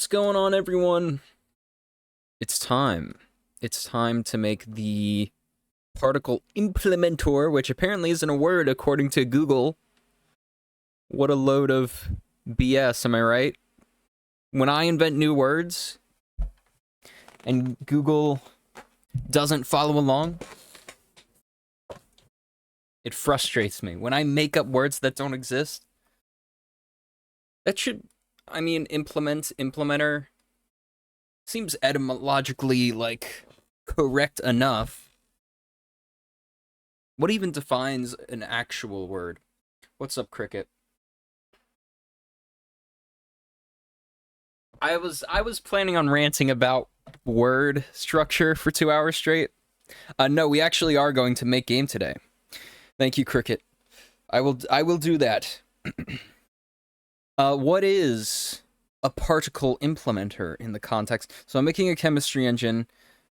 What's going on, everyone? It's time. It's time to make the particle implementor, which apparently isn't a word according to Google. What a load of BS, am I right? When I invent new words and Google doesn't follow along, it frustrates me. When I make up words that don't exist, that should, implementer seems etymologically, correct enough. What even defines an actual word? What's up, Cricket? I was planning on ranting about word structure for 2 hours straight. No, we actually are going to make game today. Thank you, Cricket. I will do that. What is a particle implementer in the context? So I'm making a chemistry engine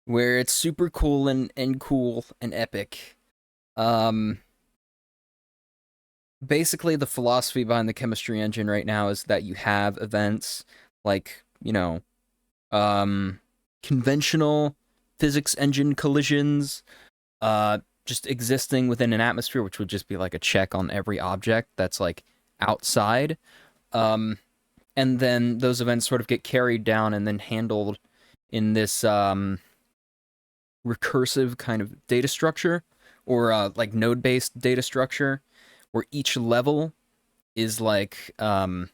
where it's super cool and cool and epic. Basically, the philosophy behind the chemistry engine right now is that you have events like, conventional physics engine collisions, just existing within an atmosphere, which would just be like a check on every object that's like outside. And then those events sort of get carried down and then handled in this recursive kind of data structure, or like node-based data structure, where each level is like kind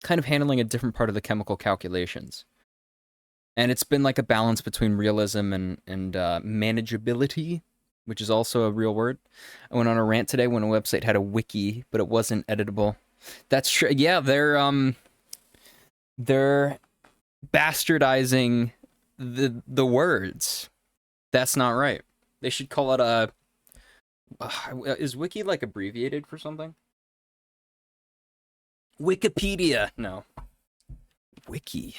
of handling a different part of the chemical calculations. And it's been like a balance between realism and manageability, which is also a real word. I went on a rant today when a website had a wiki, but it wasn't editable. That's true. Yeah, they're bastardizing the words. That's not right. They should call it a. Is wiki like abbreviated for something? Wikipedia. No. Wiki.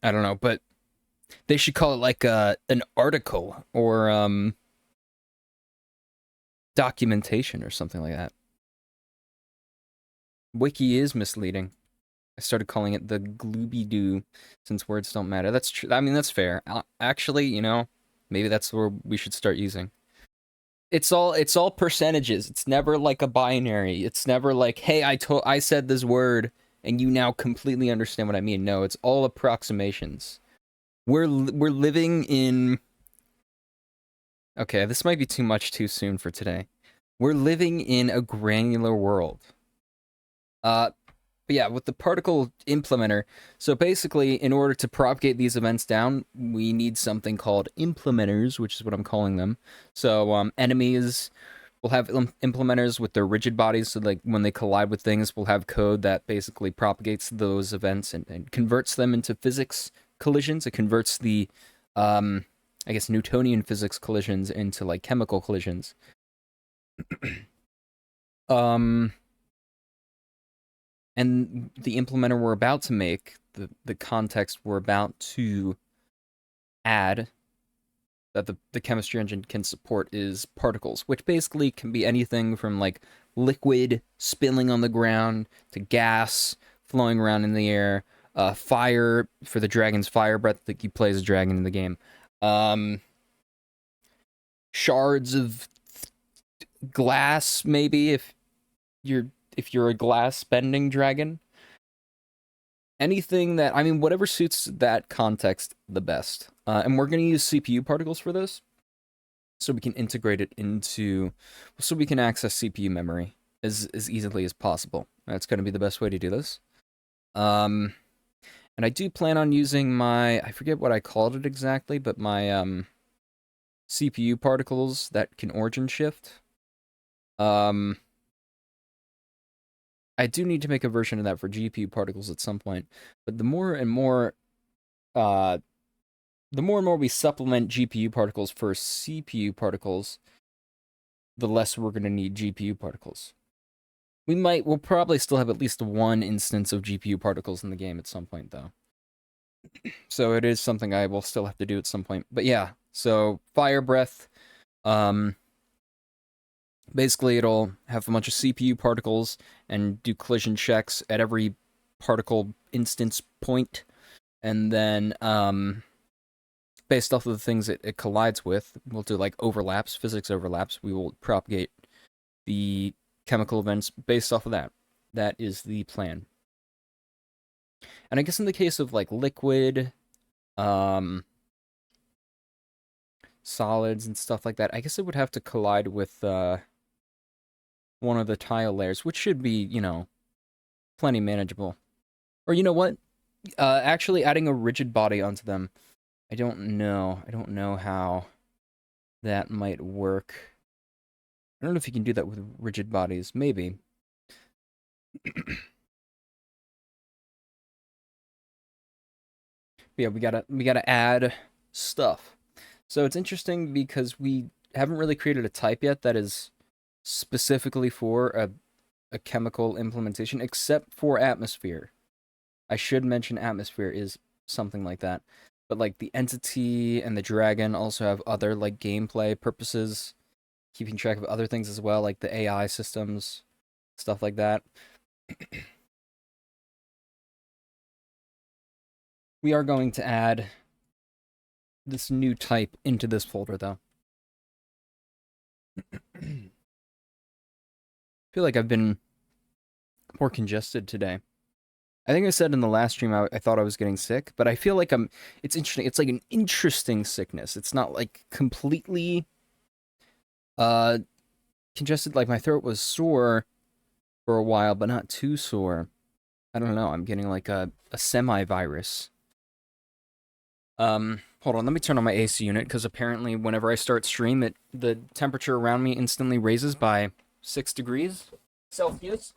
I don't know, but they should call it like an article or documentation or something like that. Wiki is misleading. I started calling it the Glooby-Doo since words don't matter. That's true. I mean, that's fair. Actually, maybe that's where we should start using. It's all percentages. It's never like a binary. It's never like, hey, I said this word and you now completely understand what I mean. No, it's all approximations. We're living in. Okay, this might be too much too soon for today. We're living in a granular world. But yeah, with the particle implementer, so basically, in order to propagate these events down, we need something called implementers, which is what I'm calling them. So enemies will have implementers with their rigid bodies, so like when they collide with things, we'll have code that basically propagates those events and converts them into physics collisions. It converts the, I guess, Newtonian physics collisions into like chemical collisions. And the implementer we're about to make, the context we're about to add that the chemistry engine can support is particles, which basically can be anything from like liquid spilling on the ground to gas flowing around in the air, fire for the dragon's fire breath that you play as a dragon in the game, shards of glass maybe if you're a glass bending dragon. Anything that, whatever suits that context the best. And we're going to use CPU particles for this, so we can integrate it so we can access CPU memory as easily as possible. That's going to be the best way to do this. And I do plan on using I forget what I called it exactly, but my CPU particles that can origin shift. I do need to make a version of that for GPU particles at some point, but the more and more we supplement GPU particles for CPU particles, the less we're going to need GPU particles. We'll probably still have at least one instance of GPU particles in the game at some point, though. So it is something I will still have to do at some point. But yeah, so fire breath, basically it'll have a bunch of CPU particles and do collision checks at every particle instance point, and then based off of the things it collides with, we'll do like overlaps, physics overlaps. We will propagate the chemical events based off of that. That is the plan. And I guess in the case of like liquid, solids and stuff like that, I guess it would have to collide with one of the tile layers, which should be, plenty manageable. Or you know what? Actually adding a rigid body onto them. I don't know. I don't know how that might work. I don't know if you can do that with rigid bodies. Maybe. Yeah, we gotta add stuff. So it's interesting because we haven't really created a type yet that is specifically for a chemical implementation, except for atmosphere. I should mention atmosphere is something like that. But like the entity and the dragon also have other like gameplay purposes, keeping track of other things as well, like the AI systems, stuff like that. We are going to add this new type into this folder though. I feel like I've been more congested today. I think I said in the last stream I thought I was getting sick, but I feel like it's interesting. It's like an interesting sickness. It's not like completely congested. Like my throat was sore for a while, but not too sore. I don't know. I'm getting like a semi-virus. Hold on. Let me turn on my AC unit because apparently whenever I start stream, the temperature around me instantly raises by 6 degrees Celsius.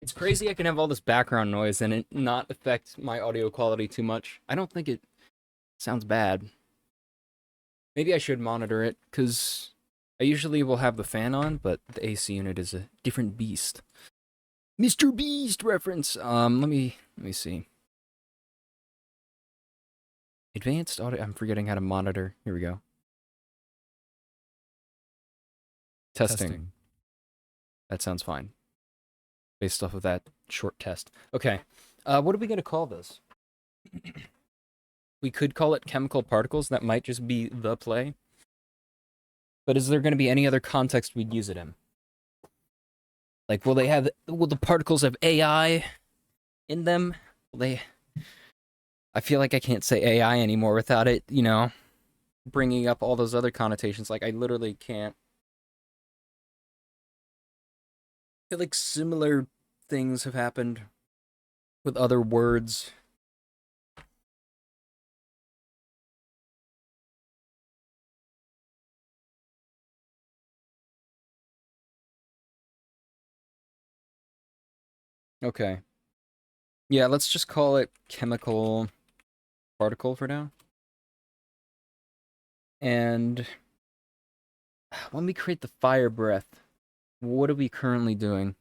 It's crazy I can have all this background noise and it not affect my audio quality too much. I don't think it sounds bad. Maybe I should monitor it, because I usually will have the fan on, but the AC unit is a different beast. Mr. Beast reference! Let me see. Advanced audio, I'm forgetting how to monitor. Here we go. Testing. That sounds fine. Based off of that short test. Okay. What are we going to call this? We could call it chemical particles. That might just be the play. But is there going to be any other context we'd use it in? Like, will the particles have AI in them? I feel like I can't say AI anymore without it, bringing up all those other connotations. Like, I literally can't. I feel like similar things have happened with other words. Okay. Yeah, let's just call it chemical particle for now. And when we create the fire breath, what are we currently doing?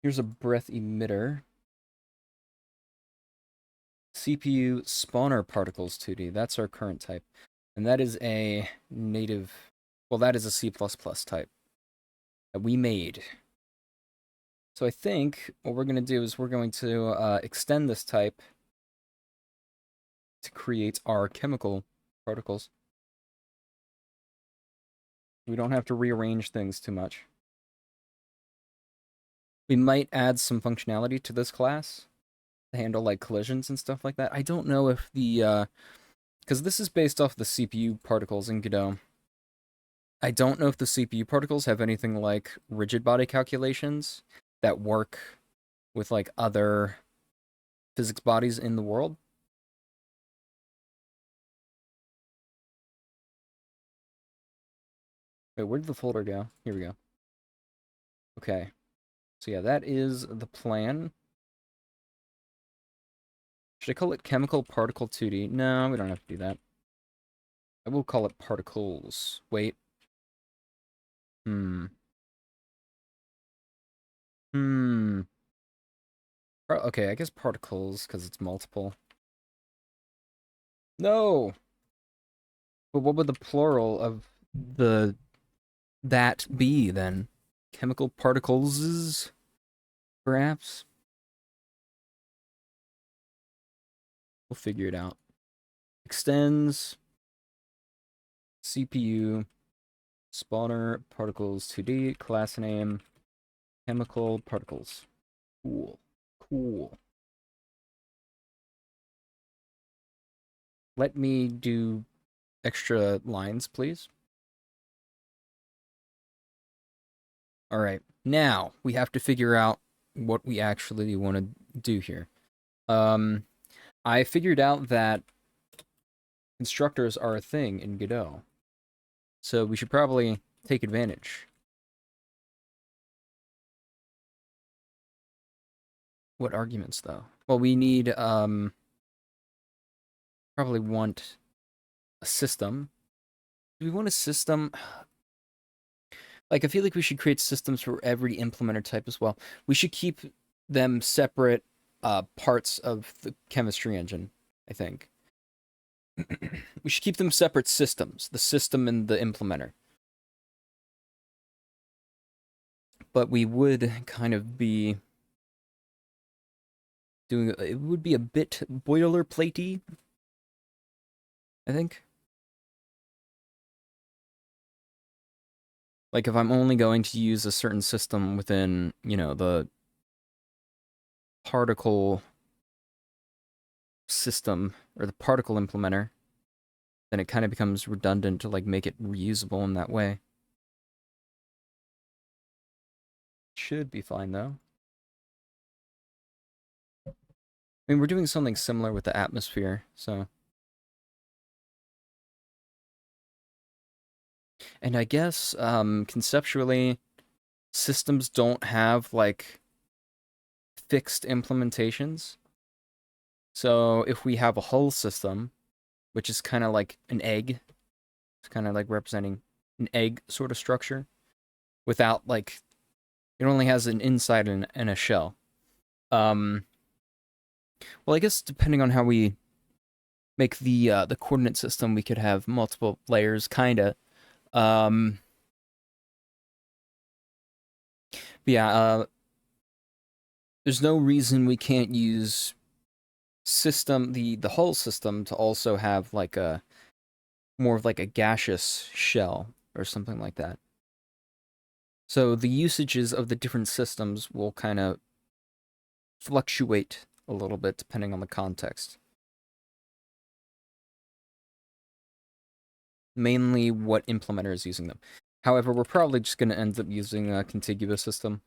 Here's a breath emitter. CPU spawner particles 2D. That's our current type. And that is a native... Well, that is a C++ type that we made. So I think what we're going to do is we're going to extend this type to create our chemical particles. We don't have to rearrange things too much. We might add some functionality to this class to handle like collisions and stuff like that. I don't know if the... because this is based off the CPU particles in Godot. I don't know if the CPU particles have anything like rigid body calculations that work with like other physics bodies in the world. Wait, where did the folder go? Here we go. Okay. So yeah, that is the plan. Should I call it chemical particle 2D? No, we don't have to do that. I will call it particles. Wait. Hmm. Okay, I guess particles, because it's multiple. No! But what would the plural of the that be then? Chemical particles, perhaps? We'll figure it out. Extends CPU spawner particles 2D class name chemical particles. Cool. Cool. Let me do extra lines, please. All right. Now we have to figure out what we actually want to do here. Um, I figured out that constructors are a thing in Godot, so we should probably take advantage. What arguments, though? Well, we need probably want a system. Do we want a system? Like, I feel like we should create systems for every implementer type as well. We should keep them separate parts of the chemistry engine, I think. We should keep them separate systems, the system and the implementer. But we would kind of be doing it would be a bit boilerplatey, I think. Like if I'm only going to use a certain system within, the particle system or the particle implementer, then it kind of becomes redundant to like make it reusable in that way. Should be fine though. I mean, we're doing something similar with the atmosphere, so. And I guess conceptually, systems don't have like fixed implementations. So if we have a hull system, which is kind of like an egg, it's kind of like representing an egg sort of structure, without like it only has an inside and a shell. Um, well, I guess depending on how we make the coordinate system, we could have multiple layers, kinda. Um, but yeah, there's no reason we can't use the hull system to also have like a more of like a gaseous shell or something like that. So the usages of the different systems will kind of fluctuate a little bit depending on the context. Mainly what implementer is using them. However, we're probably just going to end up using a contiguous system.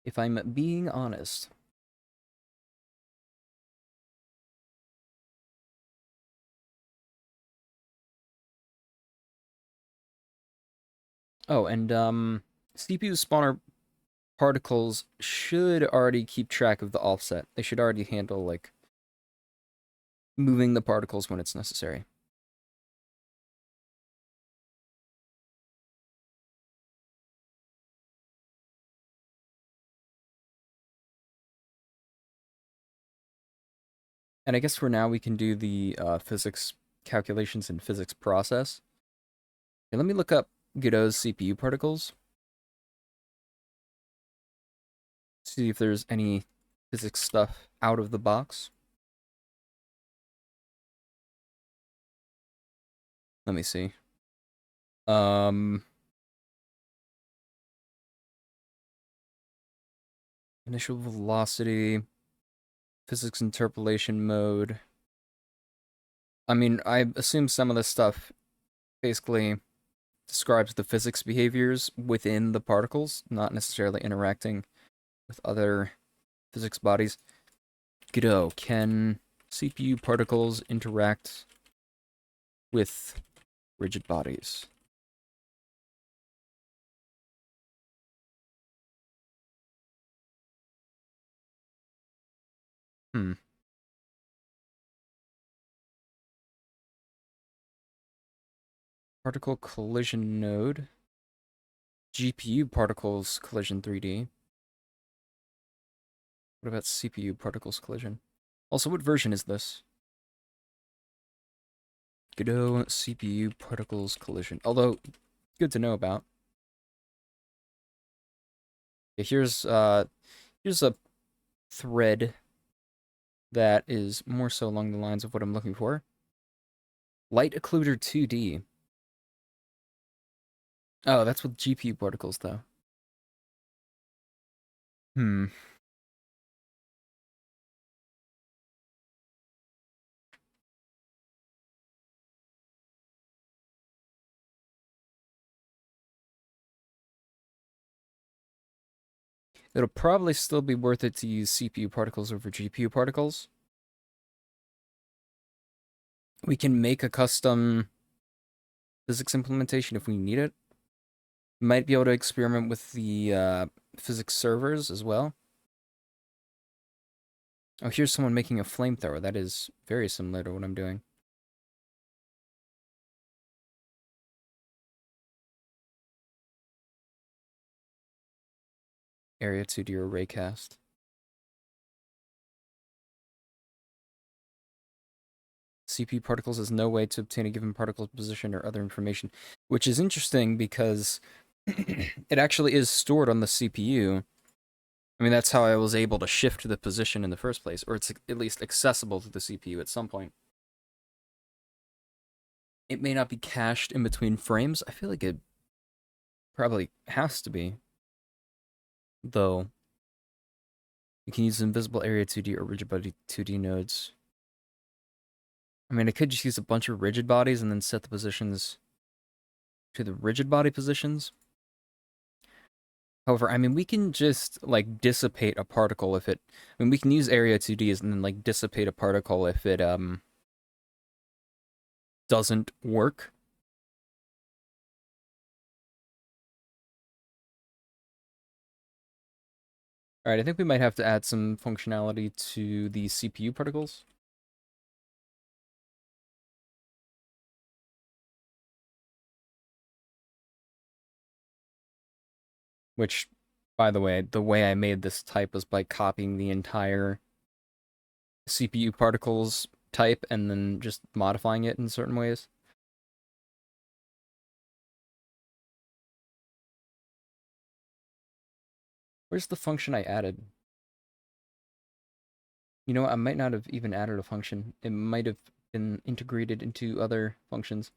If I'm being honest. Oh, and CPU spawner particles should already keep track of the offset. They should already handle like moving the particles when it's necessary. And I guess for now we can do the physics calculations and physics process. Okay, let me look up Godot's CPU particles. See if there's any physics stuff out of the box. Let me see. Um, Initial velocity, physics interpolation mode. I mean, I assume some of this stuff basically describes the physics behaviors within the particles, not necessarily interacting with other physics bodies. Godot, can CPU particles interact with rigid bodies? Hmm. Particle collision node. GPU particles collision 3D. What about CPU particles collision? Also, what version is this? Godot CPU particles collision. Although, good to know about. Okay, here's a thread that is more so along the lines of what I'm looking for. Light occluder 2D. Oh, that's with GPU particles, though. Hmm. It'll probably still be worth it to use CPU particles over GPU particles. We can make a custom physics implementation if we need it. Might be able to experiment with the physics servers as well. Oh, here's someone making a flamethrower. That is very similar to what I'm doing. Area 2D or raycast. CPU particles is no way to obtain a given particle's position or other information, which is interesting because it actually is stored on the CPU. I mean, that's how I was able to shift the position in the first place, or it's at least accessible to the CPU at some point. It may not be cached in between frames. I feel like it probably has to be, though. You can use invisible area 2D or rigid body 2D nodes. I mean, I could just use a bunch of rigid bodies and then set the positions to the rigid body positions. However, I mean, we can just, like, dissipate a particle if it... I mean, we can use area 2Ds and then, like, dissipate a particle if it, doesn't work. Alright, I think we might have to add some functionality to the CPU particles. Which, by the way I made this type was by copying the entire CPU particles type and then just modifying it in certain ways. Where's the function I added? You know what, I might not have even added a function. It might have been integrated into other functions.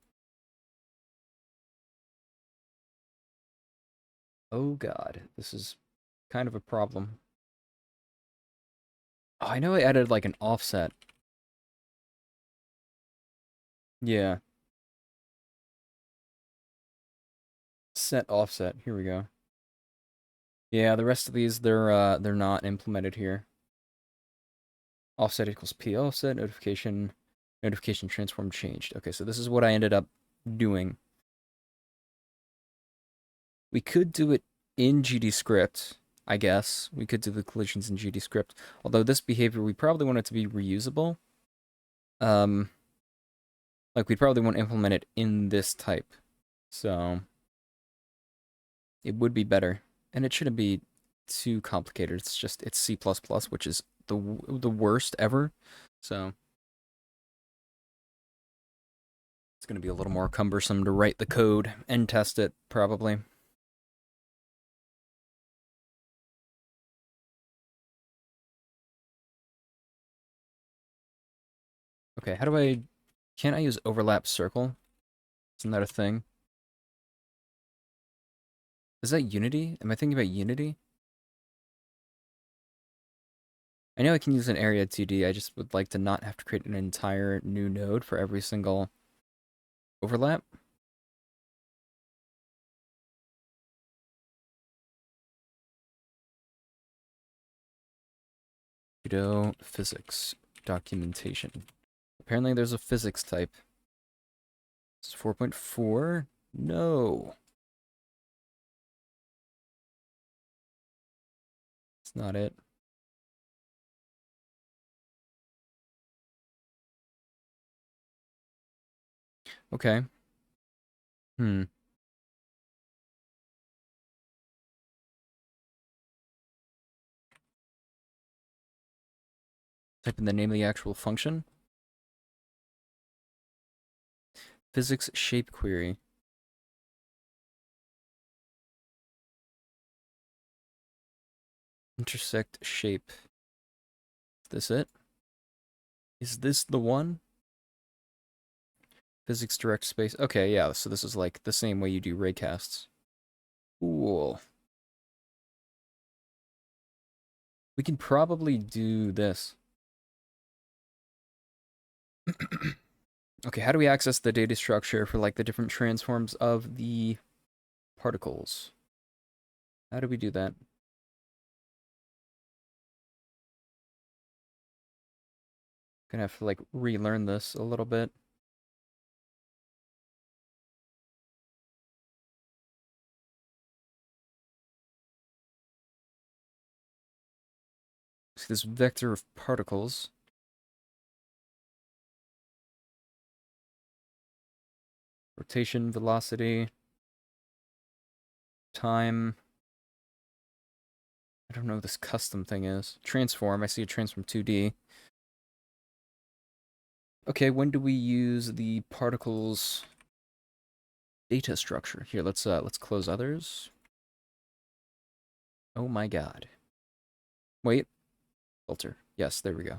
Oh god, this is kind of a problem. Oh, I know I added like an offset. Yeah. Set offset. Here we go. Yeah, the rest of these they're not implemented here. Offset equals P offset notification transform changed. Okay, so this is what I ended up doing. We could do it in GDScript, I guess. We could do the collisions in GDScript. Although this behavior, we probably want it to be reusable. Like, we'd probably want to implement it in this type. So, it would be better. And it shouldn't be too complicated. It's just, it's C++, which is the worst ever. So, it's going to be a little more cumbersome to write the code and test it, probably. Okay, how do I... Can't I use overlap circle? Isn't that a thing? Is that Unity? Am I thinking about Unity? I know I can use an area 2D, I just would like to not have to create an entire new node for every single overlap. Pseudo physics documentation. Apparently there's a physics type. This is 4.4? No. It's not it. Okay. Hmm. Type in the name of the actual function. Physics shape query. Intersect shape. Is this it? Is this the one? Physics direct space. Okay, yeah, so this is like the same way you do raycasts. Cool. We can probably do this. Okay, how do we access the data structure for like the different transforms of the particles? How do we do that? Gonna have to like relearn this a little bit. See this vector of particles. Rotation, velocity, time. I don't know what this custom thing is. Transform. I see a transform 2D. Okay, when do we use the particles data structure? Here, let's close others. Oh my god. Wait. Filter. Yes, there we go.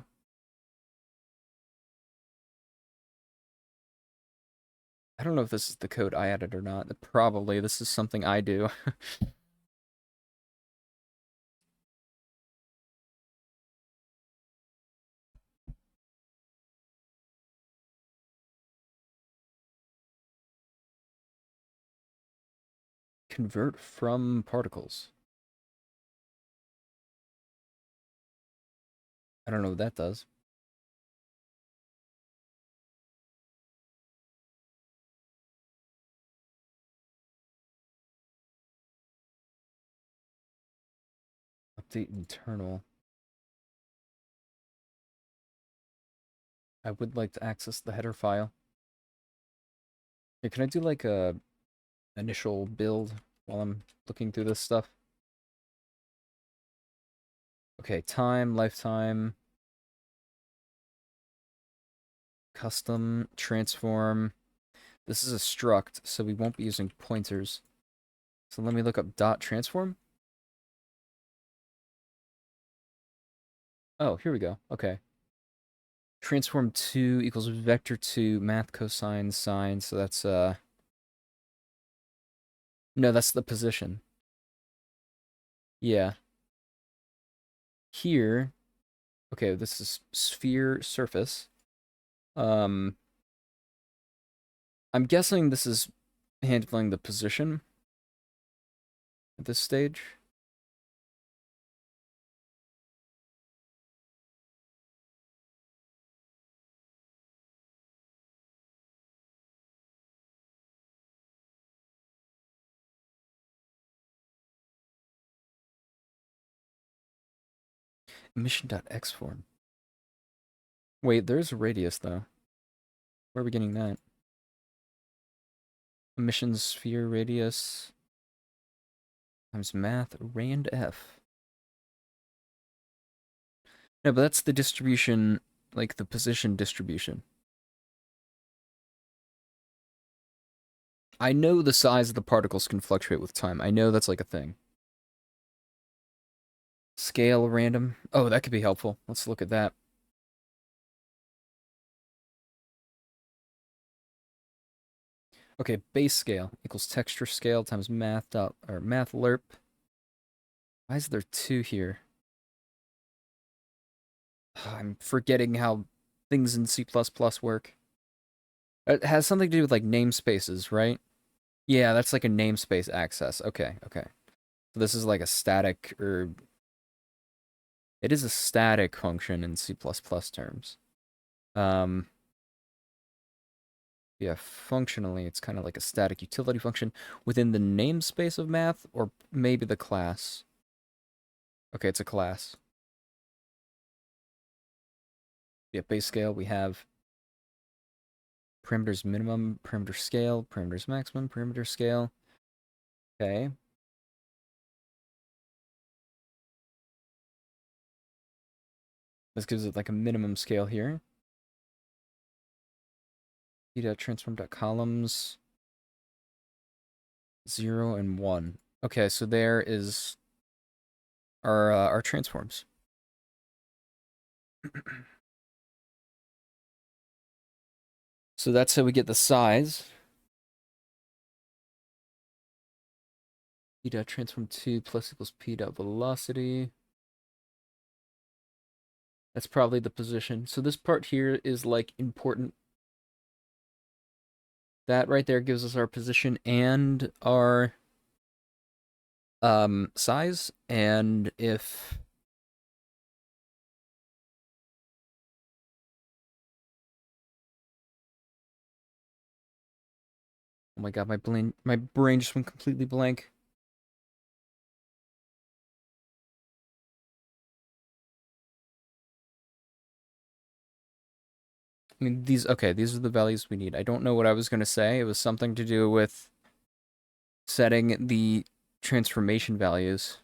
I don't know if this is the code I added or not. Probably. This is something I do. Convert from particles. I don't know what that does. Update internal. I would like to access the header file. Here, can I do like a initial build while I'm looking through this stuff? Okay, time, lifetime, custom, transform. This is a struct, so we won't be using pointers. So let me look up dot transform. Oh, here we go. Okay. Transform 2 equals vector 2 math cosine sine. So that's no, that's the position. Yeah. Here, okay, this is sphere surface. I'm guessing this is handling the position at this stage. Emission.x form. Wait, there's a radius though. Where are we getting that? Emission sphere radius times math rand f. No, but that's the distribution, like the position distribution. I know the size of the particles can fluctuate with time. I know that's like a thing. Scale random. Oh, that could be helpful. Let's look at that. Okay, base scale equals texture scale times math dot or math lerp. Why is there 2 here? I'm forgetting how things in C++ work. It has something to do with like namespaces, right? Yeah, that's like a namespace access. Okay, okay. So this is like a static, or it is a static function in C++ terms. Um, yeah, functionally, it's kind of like a static utility function within the namespace of math, or maybe the class. Okay, it's a class. Yeah, base scale, we have parameters minimum, parameter scale, parameters maximum, parameter scale. Okay. This gives it like a minimum scale here. Transform.columns 0 and 1. Okay, so there is our transforms. So that's how we get the size. P dot transform 2 plus equals P dot velocity. That's probably the position. So this part here is like important. That right there gives us our position and our size. And if oh my god, my brain just went completely blank. I mean, these are the values we need. I don't know what I was going to say. It was something to do with setting the transformation values.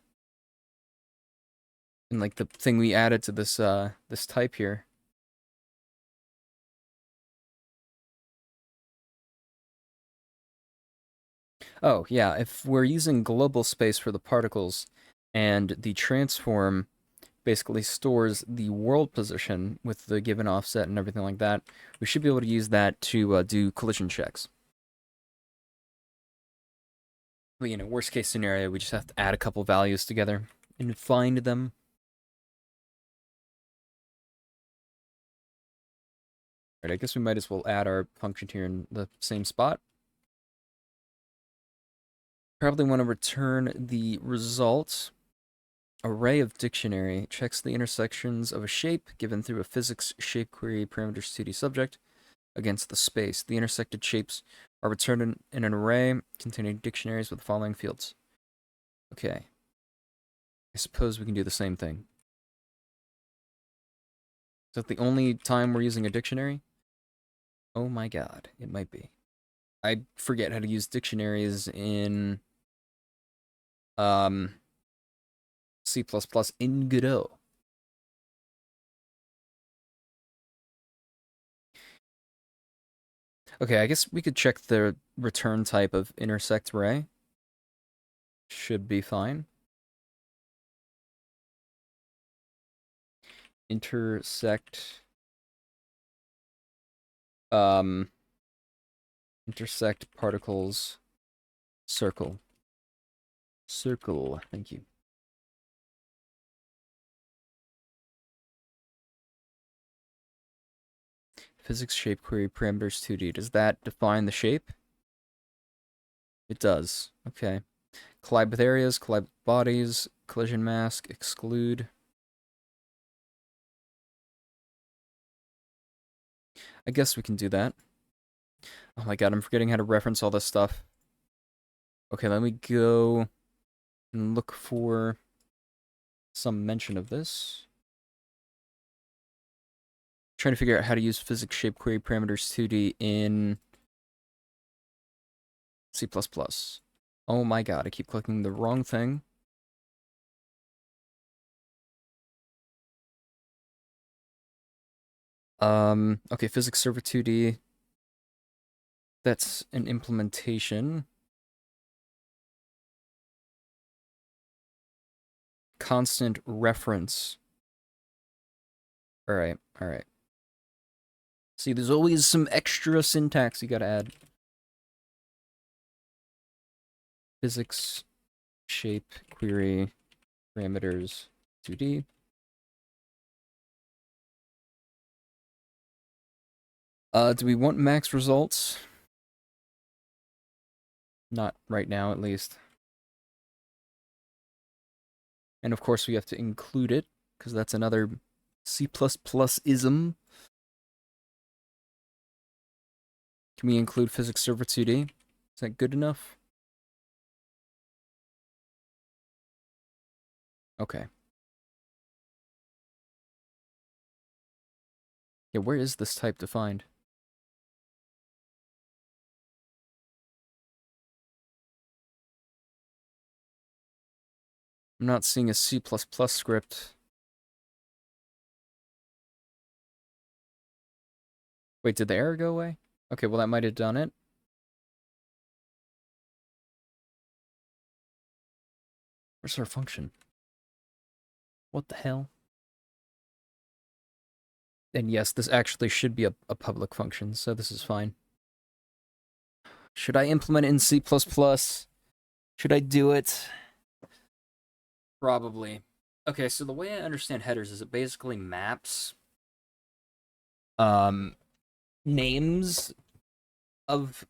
And like the thing we added to this this type here. Oh, yeah, if we're using global space for the particles and the transform basically stores the world position with the given offset and everything like that, we should be able to use that to do collision checks. But, you know, worst case scenario, we just have to add a couple values together and find them. Right, I guess we might as well add our function here in the same spot. Probably want to return the result. Array of dictionary checks the intersections of a shape given through a physics shape query parameters 2D subject against the space. The intersected shapes are returned in an array containing dictionaries with the following fields. Okay. I suppose we can do the same thing. Is that the only time we're using a dictionary? Oh my god, it might be. I forget how to use dictionaries in C++ in Godot. Okay, I guess we could check the return type of intersect array. Should be fine. Intersect um intersect particles circle. Circle, thank you. Physics shape query parameters 2D. Does that define the shape? It does. Okay. Collide with areas, collide with bodies, collision mask, exclude. I guess we can do that. Oh my god, I'm forgetting how to reference all this stuff. Okay, let me go and look for some mention of this. Trying to figure out how to use physics shape query parameters 2D in C++. Oh my god, I keep clicking the wrong thing. Okay, physics server 2D. That's an implementation. Constant reference. Alright, alright. See, there's always some extra syntax you gotta add. Physics shape query parameters 2D. Do we want max results? Not right now, at least. And of course, we have to include it, because that's another C++ism. Can we include physics server 2D? Is that good enough? Okay. Yeah, where is this type defined? I'm not seeing a C++ script Wait, did the error go away? Okay, well that might have done it. Where's our function? What the hell? And yes, this actually should be a public function, so this is fine. Should I implement it in C++? Should I do it? Probably. Okay, so the way I understand headers is it basically maps names of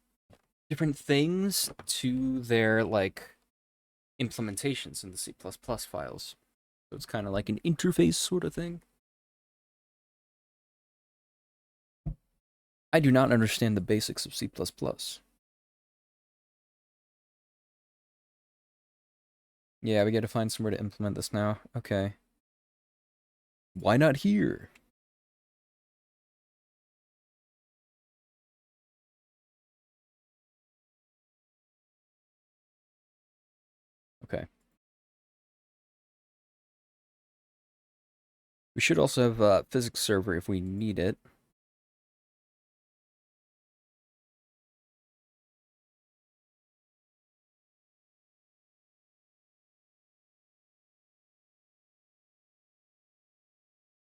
different things to their like implementations in the C++ files. So it's kind of like an interface sort of thing. I do not understand the basics of C++. Yeah, we gotta find somewhere to implement this now. Okay. Why not here? Okay. We should also have a physics server if we need it.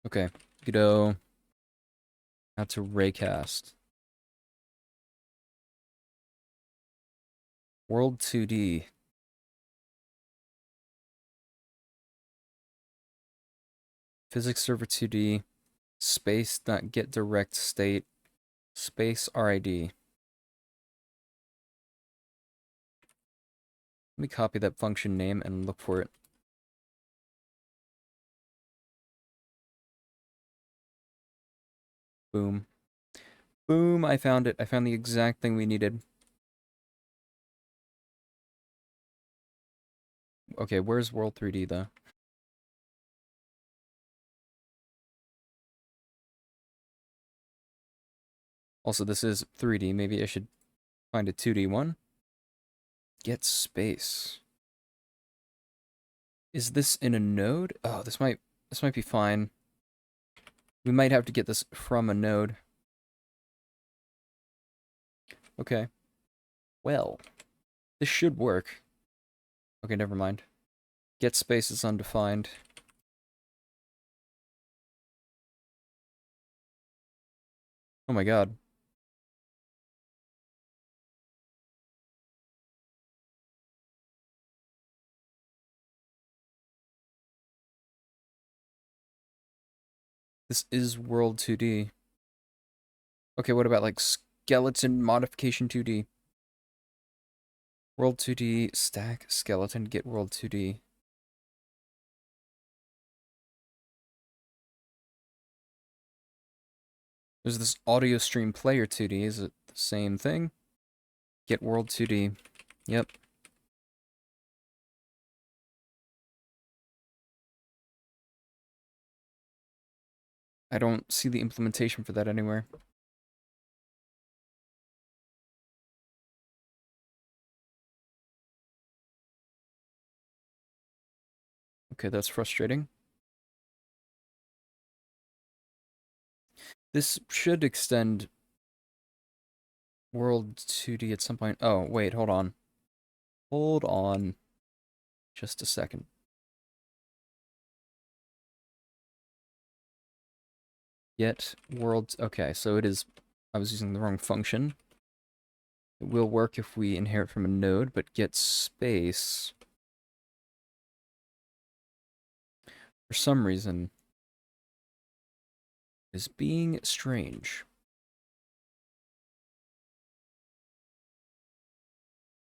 Okay. Go out to Raycast. World 2D. Physics server 2D. Space.get direct state. Space RID. Let me copy that function name and look for it. Boom. Boom, I found it. I found the exact thing we needed. Okay, where's World 3D though? Also, this is 3D. Maybe I should find a 2D one. Get space. Is this in a node? Oh, this might be fine. We might have to get this from a node. Okay. Well, this should work. Okay, never mind. Get space is undefined. Oh my god. This is World 2D. Okay, what about like skeleton modification 2D? World 2D, stack, skeleton, get World 2D. There's this audio stream player 2D. Is it the same thing? Get World 2D. Yep. I don't see the implementation for that anywhere. Okay, that's frustrating. This should extend World 2D at some point. Oh, wait, hold on. Hold on. Just a second. Get world... Okay, so it is... I was using the wrong function. It will work if we inherit from a node, but get space... For some reason... is being strange.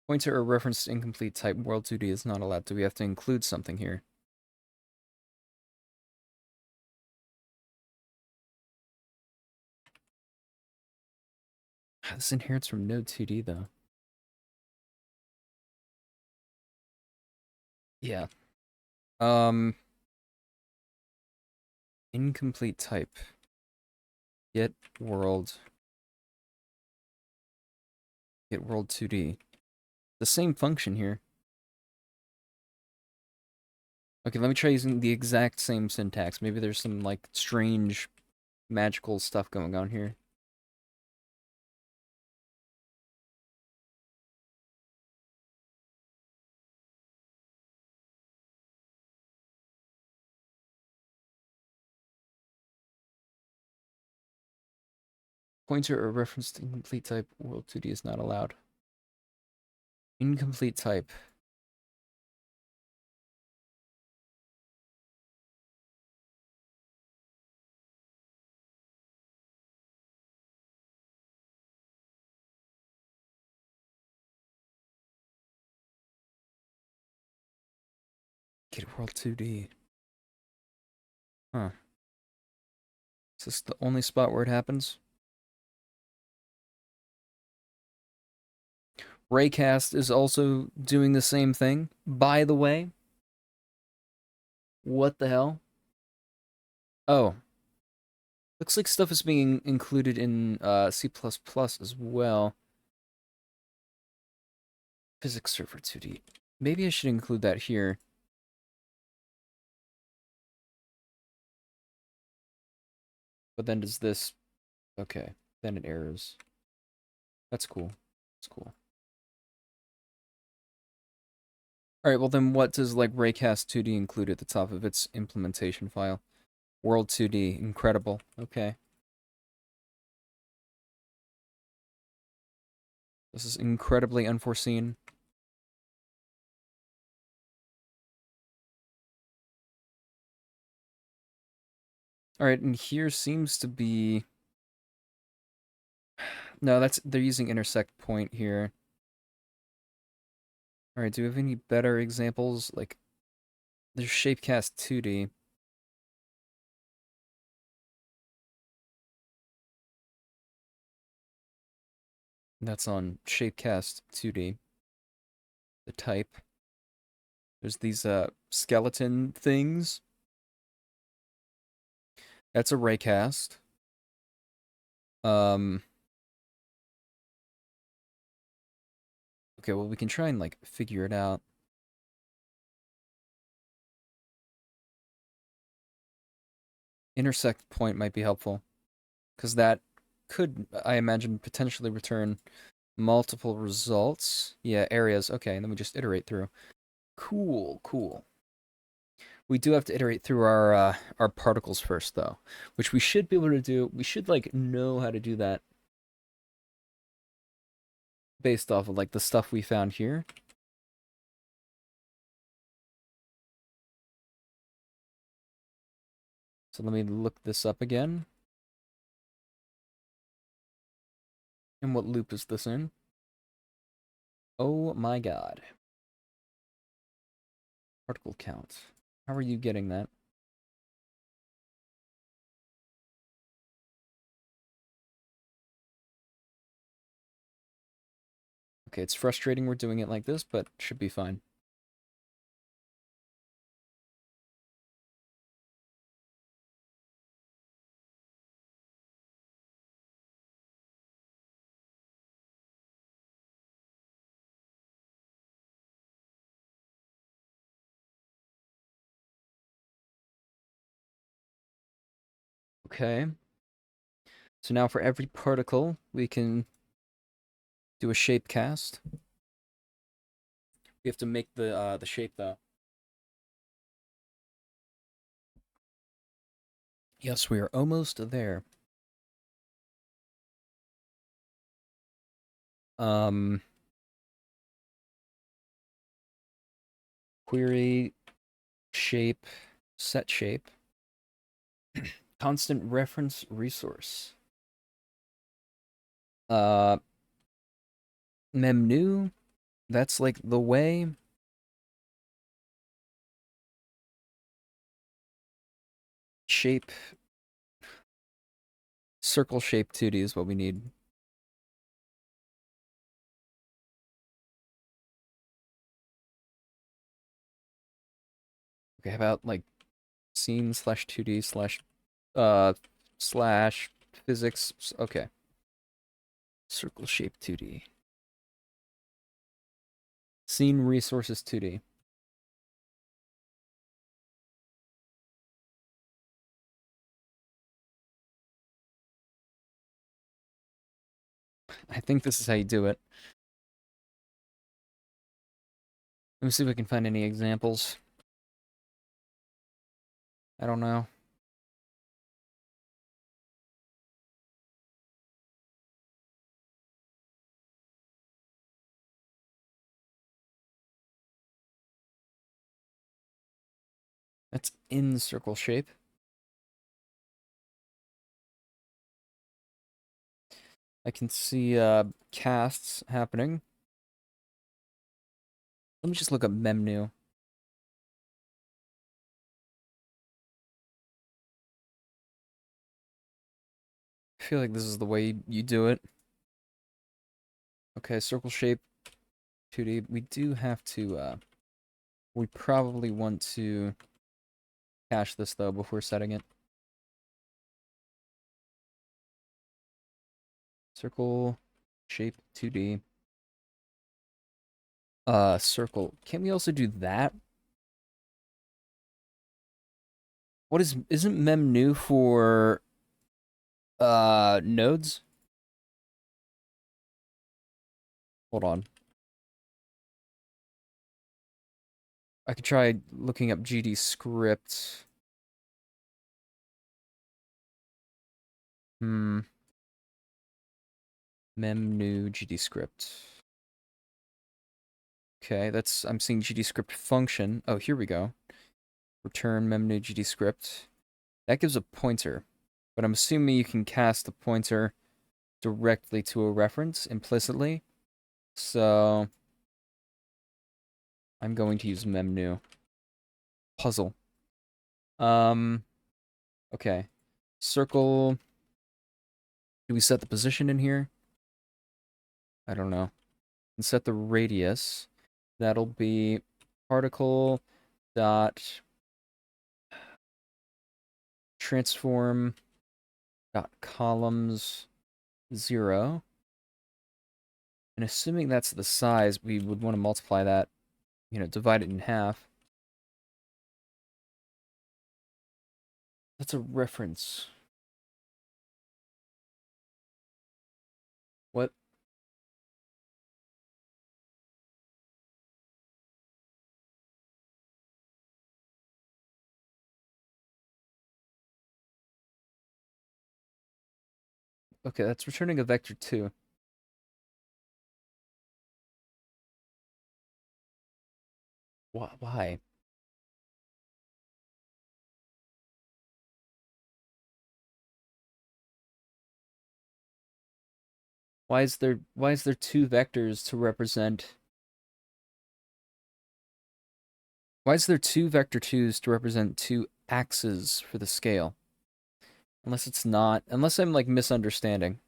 Pointer or reference to incomplete type World 2D is not allowed. Do we have to include something here? This inherits from node 2D, though. Yeah. Incomplete type. Get world 2D. The same function here. Okay, let me try using the exact same syntax. Maybe there's some, like, strange, magical stuff going on here. Pointer or reference to incomplete type world 2D is not allowed. Incomplete type. Get world 2D. Huh. Is this the only spot where it happens? Raycast is also doing the same thing, by the way. What the hell? Oh. Looks like stuff is being included in C++ as well. Physics server 2D. Maybe I should include that here. But then does this... Okay. Then it errors. That's cool. That's cool. Alright, well then what does like Raycast 2D include at the top of its implementation file? World 2D. Incredible. Okay. This is incredibly unforeseen. Alright, and here seems to be... No, they're using intersect point here. Alright, do we have any better examples? Like, there's Shapecast 2D. That's on Shapecast 2D. The type. There's these skeleton things. That's a raycast. Okay, well we can try and like figure it out. Intersect point might be helpful, because that could, I imagine, potentially return multiple results. Yeah, areas. Okay, and then we just iterate through. Cool, cool. We do have to iterate through our particles first, though, which we should be able to do. We should like know how to do that based off of like the stuff we found here. So let me look this up again. And what loop is this in? Oh my god. Particle count. How are you getting that? Okay, it's frustrating we're doing it like this, but should be fine. Okay. So now for every particle, we can do a shape cast. We have to make the shape though. Yes, we are almost there. Query shape set shape constant reference resource. Mem that's like the way. Shape circle shape 2D is what we need. Okay, how about like scene slash 2D slash physics. Okay. Circle shape 2D. Scene resources 2D. I think this is how you do it. Let me see if we can find any examples. I don't know. That's in circle shape. I can see casts happening. Let me just look up menu. I feel like this is the way you do it. Okay, circle shape 2D. We do have to we probably want to cache this though before setting it. Circle shape 2D. Circle. Can we also do that? What isn't mem new for nodes? Hold on. I could try looking up GD script. Mem new GD script. Okay, I'm seeing GD script function. Oh, here we go. Return mem new GD script. That gives a pointer, but I'm assuming you can cast the pointer directly to a reference implicitly. So I'm going to use mem new. Puzzle. Okay. Circle. Do we set the position in here? I don't know. And set the radius. That'll be particle dot transform dot columns 0. And assuming that's the size, we would want to multiply that, divide it in half. That's a reference. What? Okay, that's returning a vector 2. Why? Why is there two vectors to represent? Why is there two vector 2s to represent two axes for the scale? Unless I'm like misunderstanding.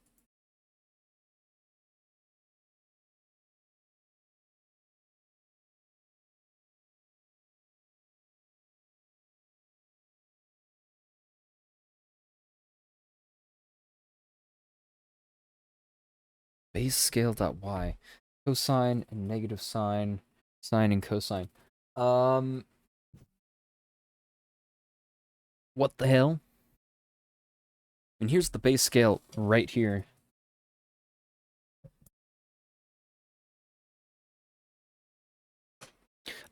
Base scale.y. Cosine and negative sine. Sine and cosine. What the hell? And here's the base scale right here.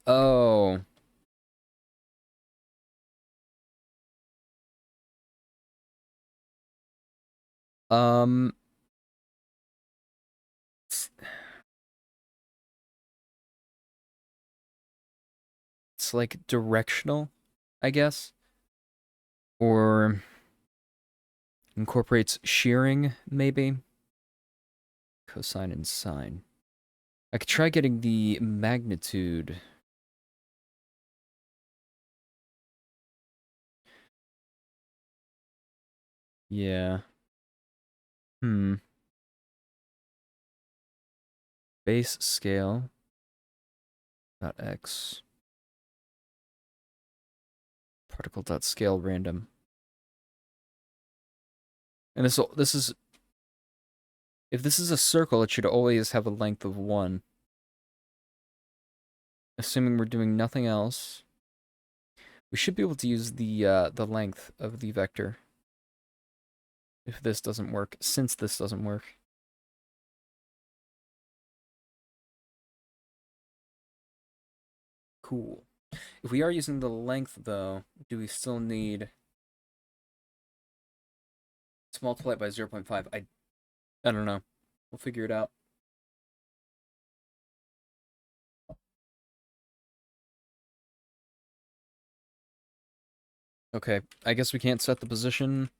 Oh. Um. It's like directional, I guess. Or incorporates shearing, maybe. Cosine and sine. I could try getting the magnitude. Yeah. Base scale. Dot x. Particle dot scale random. And this is if this is a circle, it should always have a length of 1. Assuming we're doing nothing else, we should be able to use the length of the vector. If this doesn't work, since this doesn't work. Cool. If we are using the length, though, do we still need to multiply it by 0.5? I don't know. We'll figure it out. Okay, I guess we can't set the position.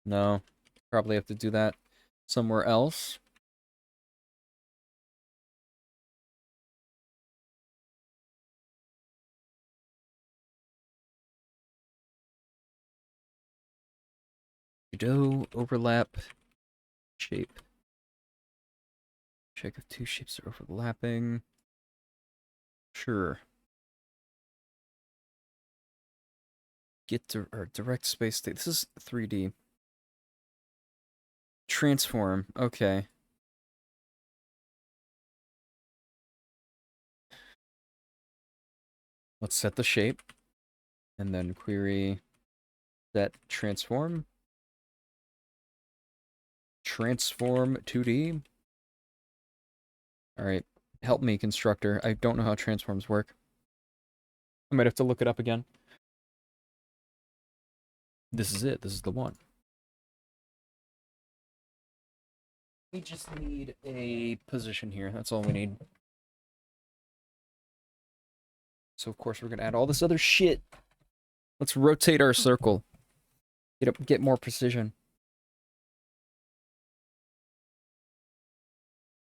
No, probably have to do that somewhere else. Do overlap shape. Check if two shapes are overlapping. Sure. Get to or direct space state. This is 3D. Transform. Okay. Let's set the shape and then query set transform. Transform 2D. All right. Help me, constructor. I don't know how transforms work. I might have to look it up again. This is it. This is the one. We just need a position here. That's all we need. So, of course, we're going to add all this other shit. Let's rotate our circle. Get more precision.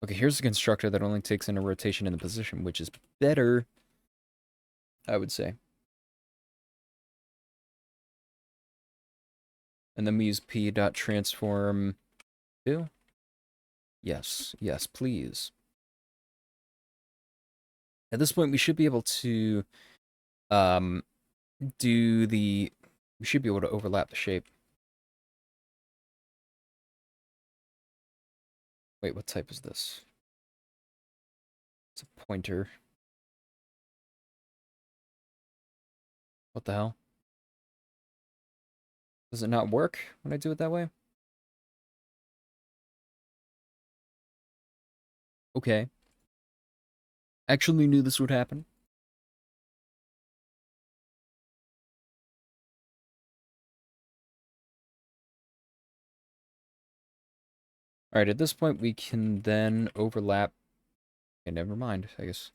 Okay, here's a constructor that only takes in a rotation in the position, which is better, I would say. And then we use p.transform 2. Yes, yes, please. At this point, we should be able to do the... We should be able to overlap the shape. Wait, what type is this? It's a pointer. What the hell? Does it not work when I do it that way? Okay. Actually knew this would happen. Alright, at this point we can then overlap. Okay, never mind, I guess.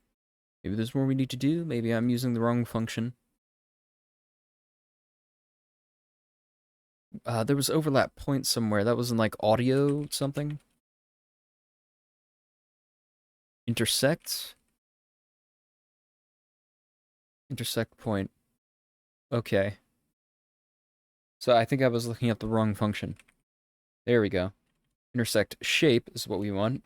Maybe there's more we need to do. Maybe I'm using the wrong function. There was overlap point somewhere. That was in like audio something. Intersect? Intersect point. Okay. So I think I was looking at the wrong function. There we go. Intersect shape is what we want.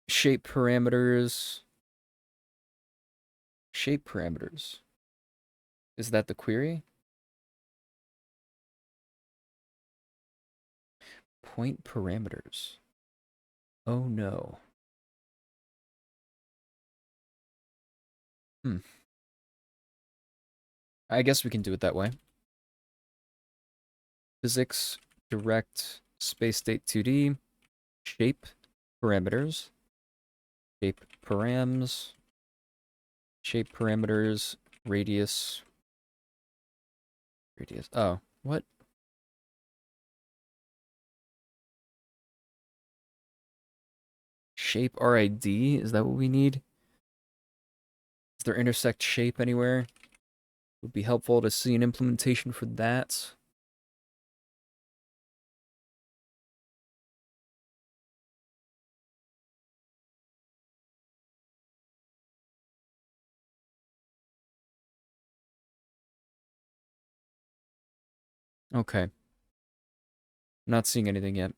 Shape parameters. Shape parameters. Is that the query? Point parameters. Oh no. I guess we can do it that way. Physics, direct, space state 2D, shape, parameters, shape params, shape parameters, radius. Oh, what? Shape RID? Is that what we need? Is there intersect shape anywhere? Would be helpful to see an implementation for that. Okay. Not seeing anything yet.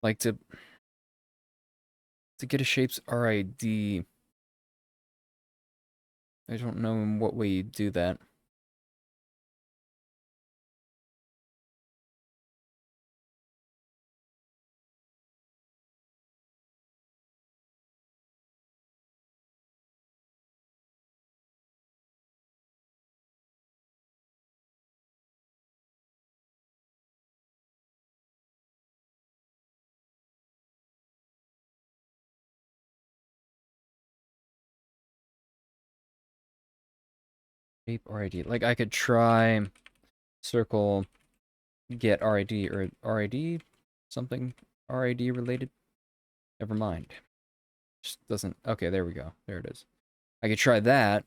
Like to get a shape's RID. I don't know in what way you do that. Shape RID. Like, I could try circle get RID or RID something RID related. Never mind. Just doesn't. Okay, there we go. There it is. I could try that,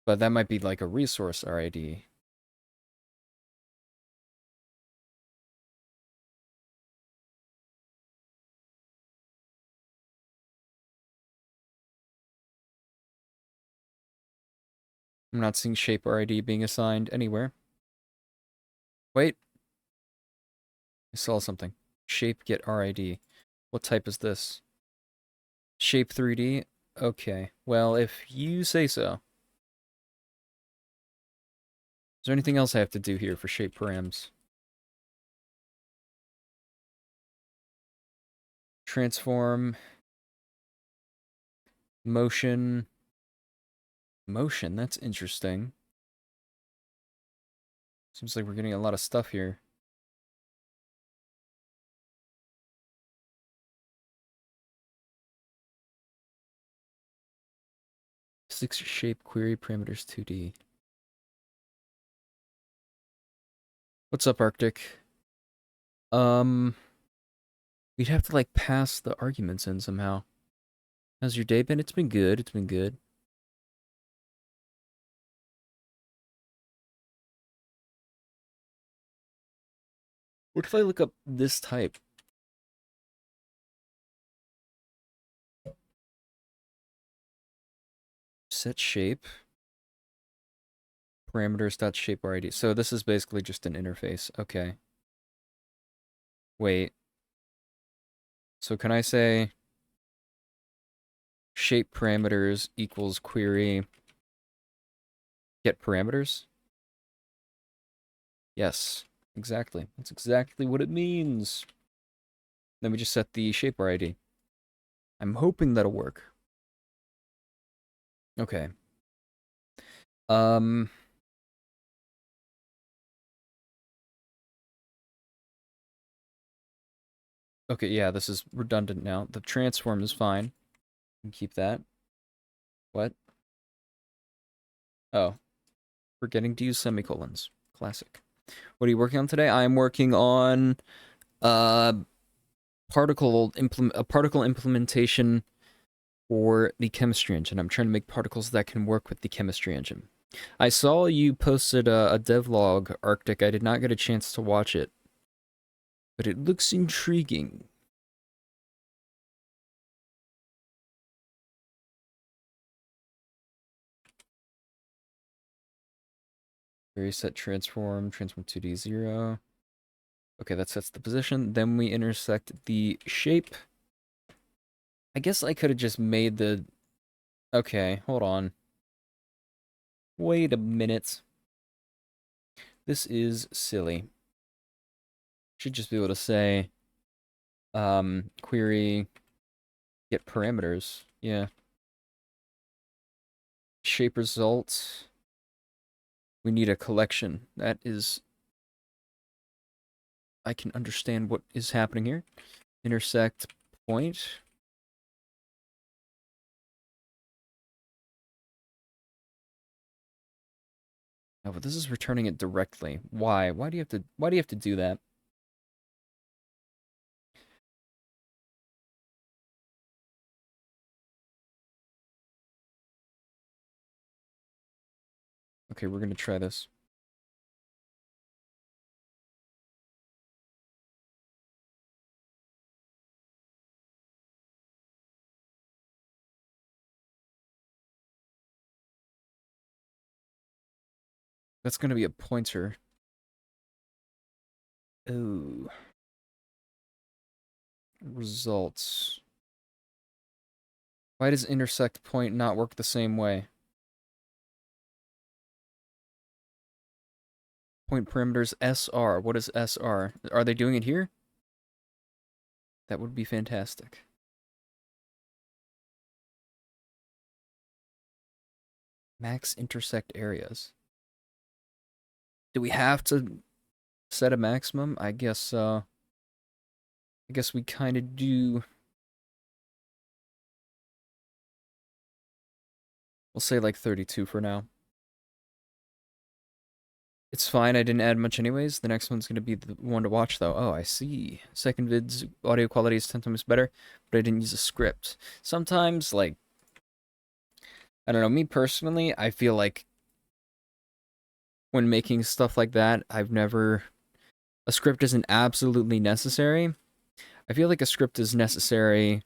but that might be like a resource RID. I'm not seeing shape RID being assigned anywhere. Wait. I saw something. Shape get RID. What type is this? Shape 3D? Okay. Well, if you say so. Is there anything else I have to do here for shape params? Transform. Motion. Motion, that's interesting. Seems like we're getting a lot of stuff here. Six shape query parameters 2D. What's up, Arctic? We'd have to like pass the arguments in somehow. How's your day been? It's been good. It's been good. What if I look up this type? Set shape. Parameters.shape RID. So this is basically just an interface. Okay. Wait. So can I say shape parameters equals query get parameters? Yes. Exactly. That's exactly what it means. Then we just set the shape RID. I'm hoping that'll work. Okay. Okay, yeah, this is redundant now. The transform is fine. You can keep that. What? Oh. Forgetting to use semicolons. Classic. What are you working on today? I'm working on a particle implementation for the chemistry engine. I'm trying to make particles that can work with the chemistry engine. I saw you posted a devlog, Arctic. I did not get a chance to watch it, but it looks intriguing. Very set transform 2D 0. Okay, that sets the position. Then we intersect the shape. I guess I could have just made the... Okay, hold on. Wait a minute. This is silly. Should just be able to say, query get parameters. Yeah. Shape results. We need a collection. That is... I can understand what is happening here. Intersect point. Oh, but this is returning it directly. Why? Why do you have to do that? Okay, we're gonna try this. That's gonna be a pointer. Ooh. Results. Why does intersect point not work the same way? Point parameters SR. What is SR? Are they doing it here? That would be fantastic. Max intersect areas. Do we have to set a maximum? I guess we kind of do. We'll say like 32 for now. It's fine, I didn't add much anyways. The next one's gonna be the one to watch though. Oh, I see. Second vid's audio quality is 10 times better, but I didn't use a script. Sometimes, like, I don't know, me personally, I feel like when making stuff like that, a script isn't absolutely necessary. I feel like a script is necessary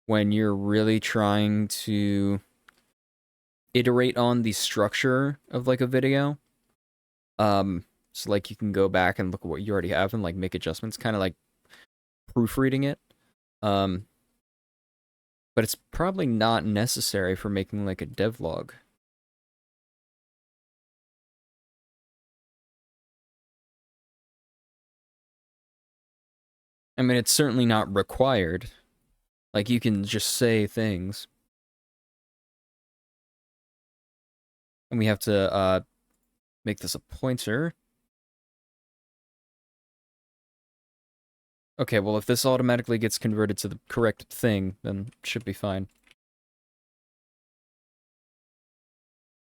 when you're really trying to iterate on the structure of like a video. So like you can go back and look at what you already have and like make adjustments, kind of like proofreading it. Um, but it's probably not necessary for making like a devlog. I mean, it's certainly not required. Like you can just say things, and we have to make this a pointer. Okay, well if this automatically gets converted to the correct thing, then it should be fine.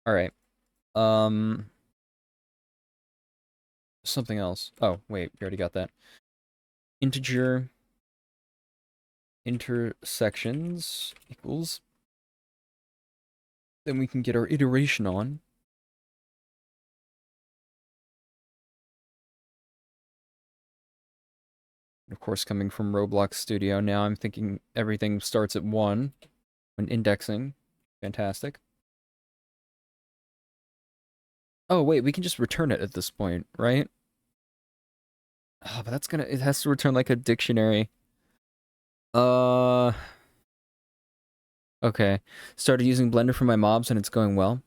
All right. Um, something else. Oh, wait, we already got that. Integer intersections equals. Then we can get our iteration on. Of course, coming from Roblox Studio, now I'm thinking everything starts at 1 when indexing. Fantastic. Oh, wait, we can just return it at this point, right? Oh, but it has to return like a dictionary. Uh, okay. Started using Blender for my mobs and it's going well.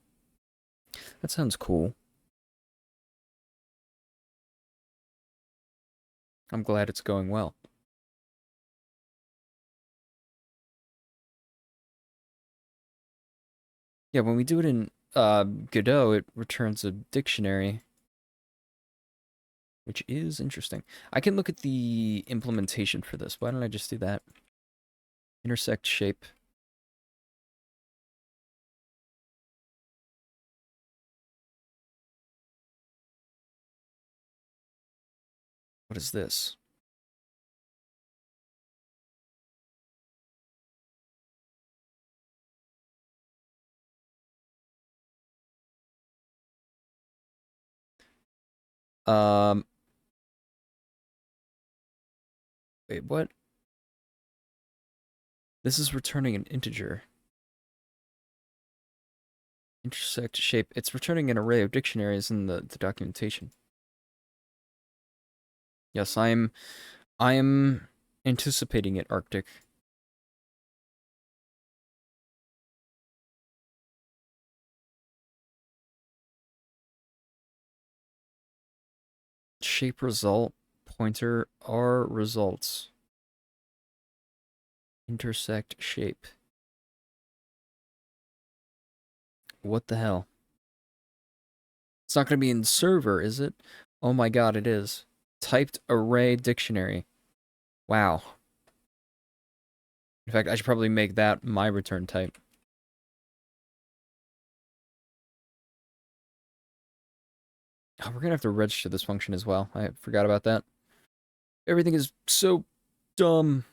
That sounds cool. I'm glad it's going well. Yeah, when we do it in Godot, it returns a dictionary, which is interesting. I can look at the implementation for this. Why don't I just do that? Intersect shape. What is this? Um, wait, what? This is returning an integer. Intersect shape. It's returning an array of dictionaries in the documentation. Yes, I am anticipating it, Arctic. Shape result pointer are results. Intersect shape. What the hell? It's not going to be in server, is it? Oh my god, it is. Typed array dictionary. Wow. In fact, I should probably make that my return type. Oh, we're going to have to register this function as well. I forgot about that. Everything is so dumb.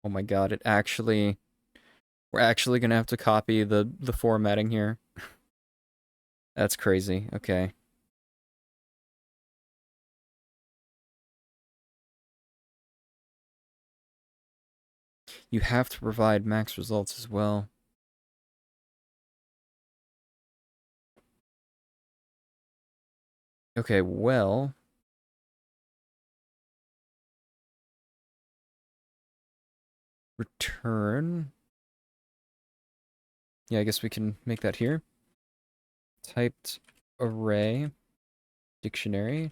Oh my god, we're actually gonna have to copy the formatting here. That's crazy. Okay. You have to provide max results as well. Okay, well, return. Yeah, I guess we can make that here. Typed array dictionary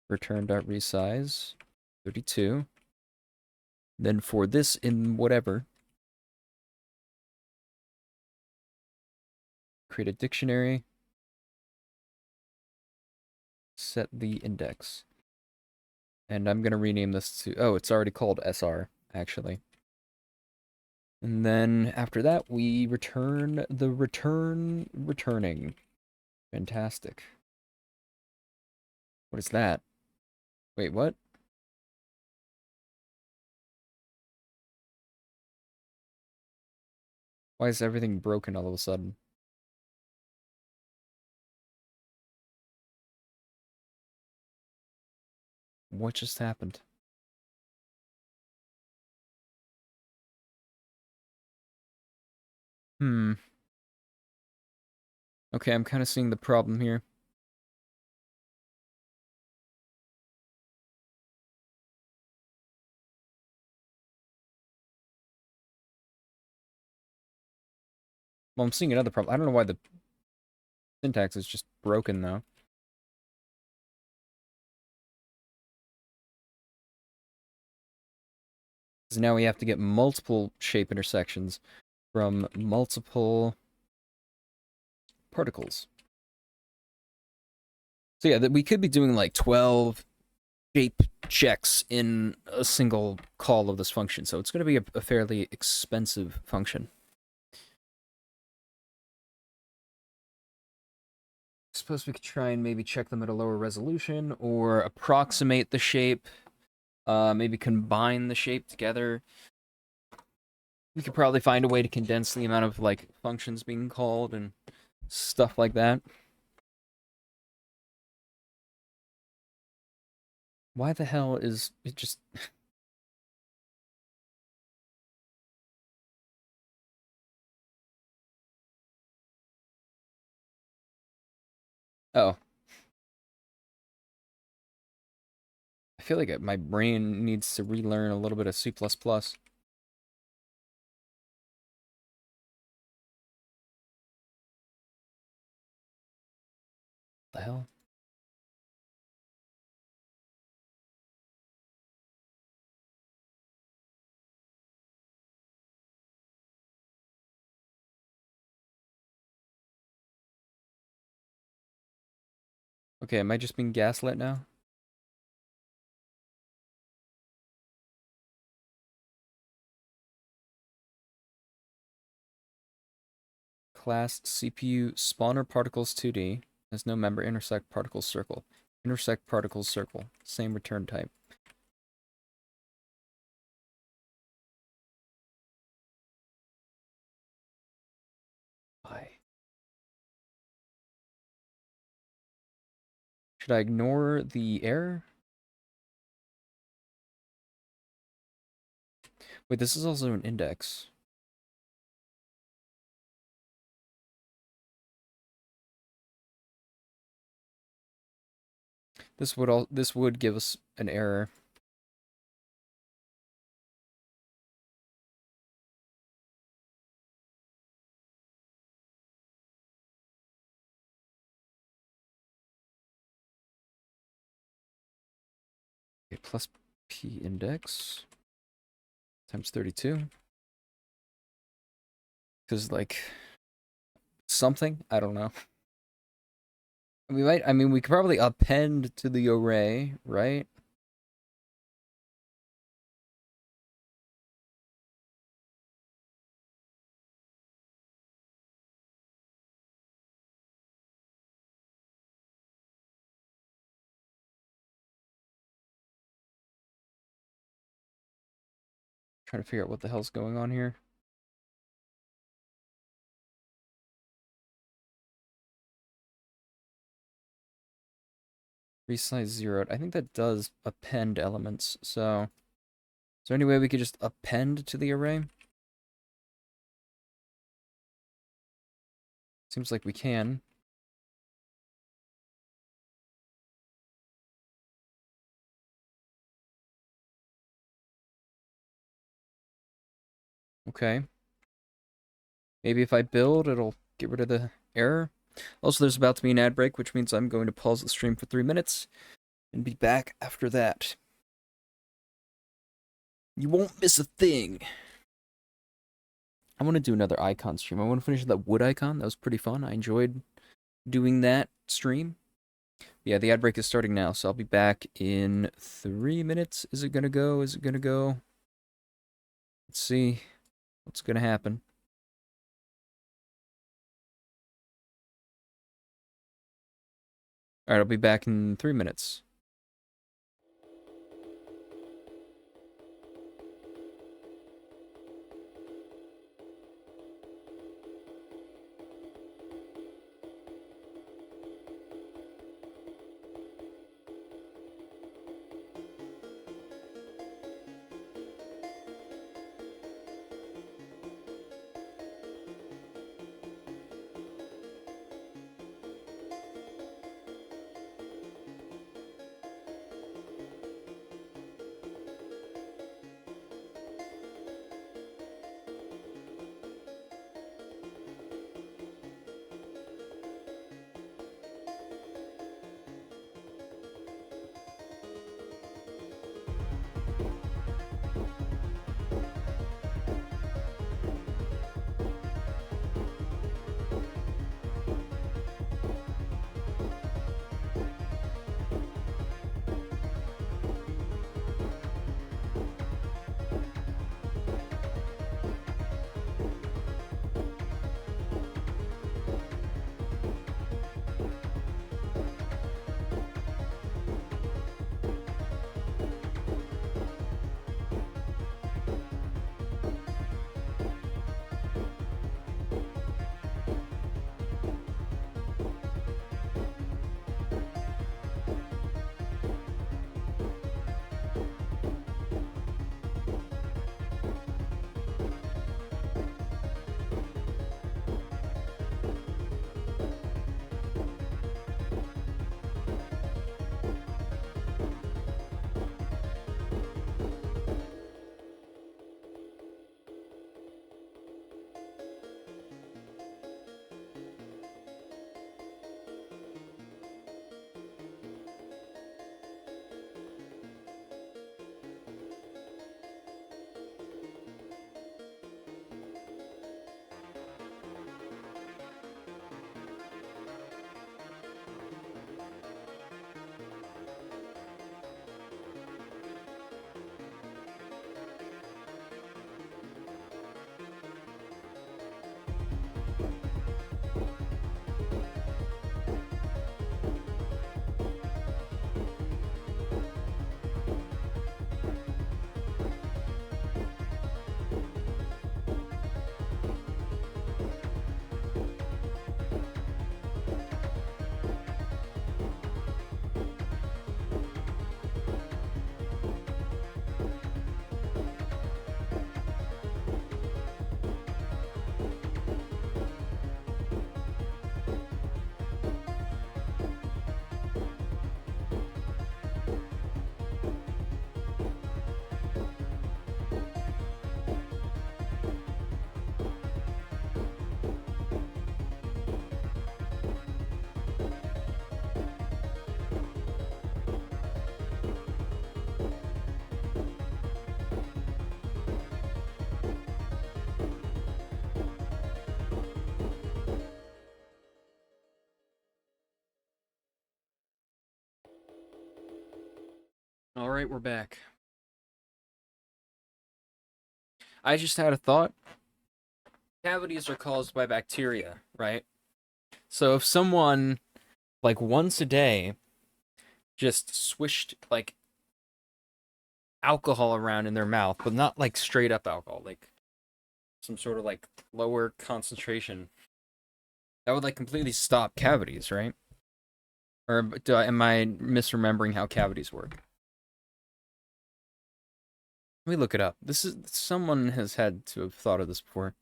return.resize 32. Then for this in whatever, create a dictionary, set the index. And I'm going to rename this to, oh, it's already called SR, actually. And then after that, we return the returning. Fantastic. What is that? Wait, what? Why is everything broken all of a sudden? What just happened? Hmm. Okay, I'm kind of seeing the problem here. Well, I'm seeing another problem. I don't know why the syntax is just broken, though. Because now we have to get multiple shape intersections from multiple particles. So yeah, we could be doing like 12 shape checks in a single call of this function, so it's going to be a fairly expensive function. I suppose we could try and maybe check them at a lower resolution, or approximate the shape, maybe combine the shape together. We could probably find a way to condense the amount of, like, functions being called and stuff like that. Why the hell is it just... Oh. I feel like my brain needs to relearn a little bit of C++. The hell? Okay, am I just being gaslit now? Class CPU spawner particles 2D has no member intersect particles circle. Intersect particles circle. Same return type. Why? Should I ignore the error? Wait, this is also an index. This would give us an error. Okay, plus p index times 32. Because, like, something? I don't know. I mean, we could probably append to the array, right? Trying to figure out what the hell's going on here. Resize zeroed. I think that does append elements, so... Is there any way we could just append to the array? Seems like we can. Okay. Maybe if I build, it'll get rid of the error. Also, there's about to be an ad break, which means I'm going to pause the stream for 3 minutes and be back after that. You won't miss a thing. I want to do another icon stream. I want to finish that wood icon. That was pretty fun. I enjoyed doing that stream. Yeah, the ad break is starting now, so I'll be back in 3 minutes. Is it gonna go? Is it gonna go? Let's see. What's gonna happen? Alright, I'll be back in 3 minutes. Alright, we're back. I just had a thought. Cavities are caused by bacteria, right? So if someone, like, once a day just swished, like, alcohol around in their mouth, but not, like, straight up alcohol, like, some sort of, like, lower concentration, that would, like, completely stop cavities, right? Or am I misremembering how cavities work? Let me look it up. This is, someone has had to have thought of this before.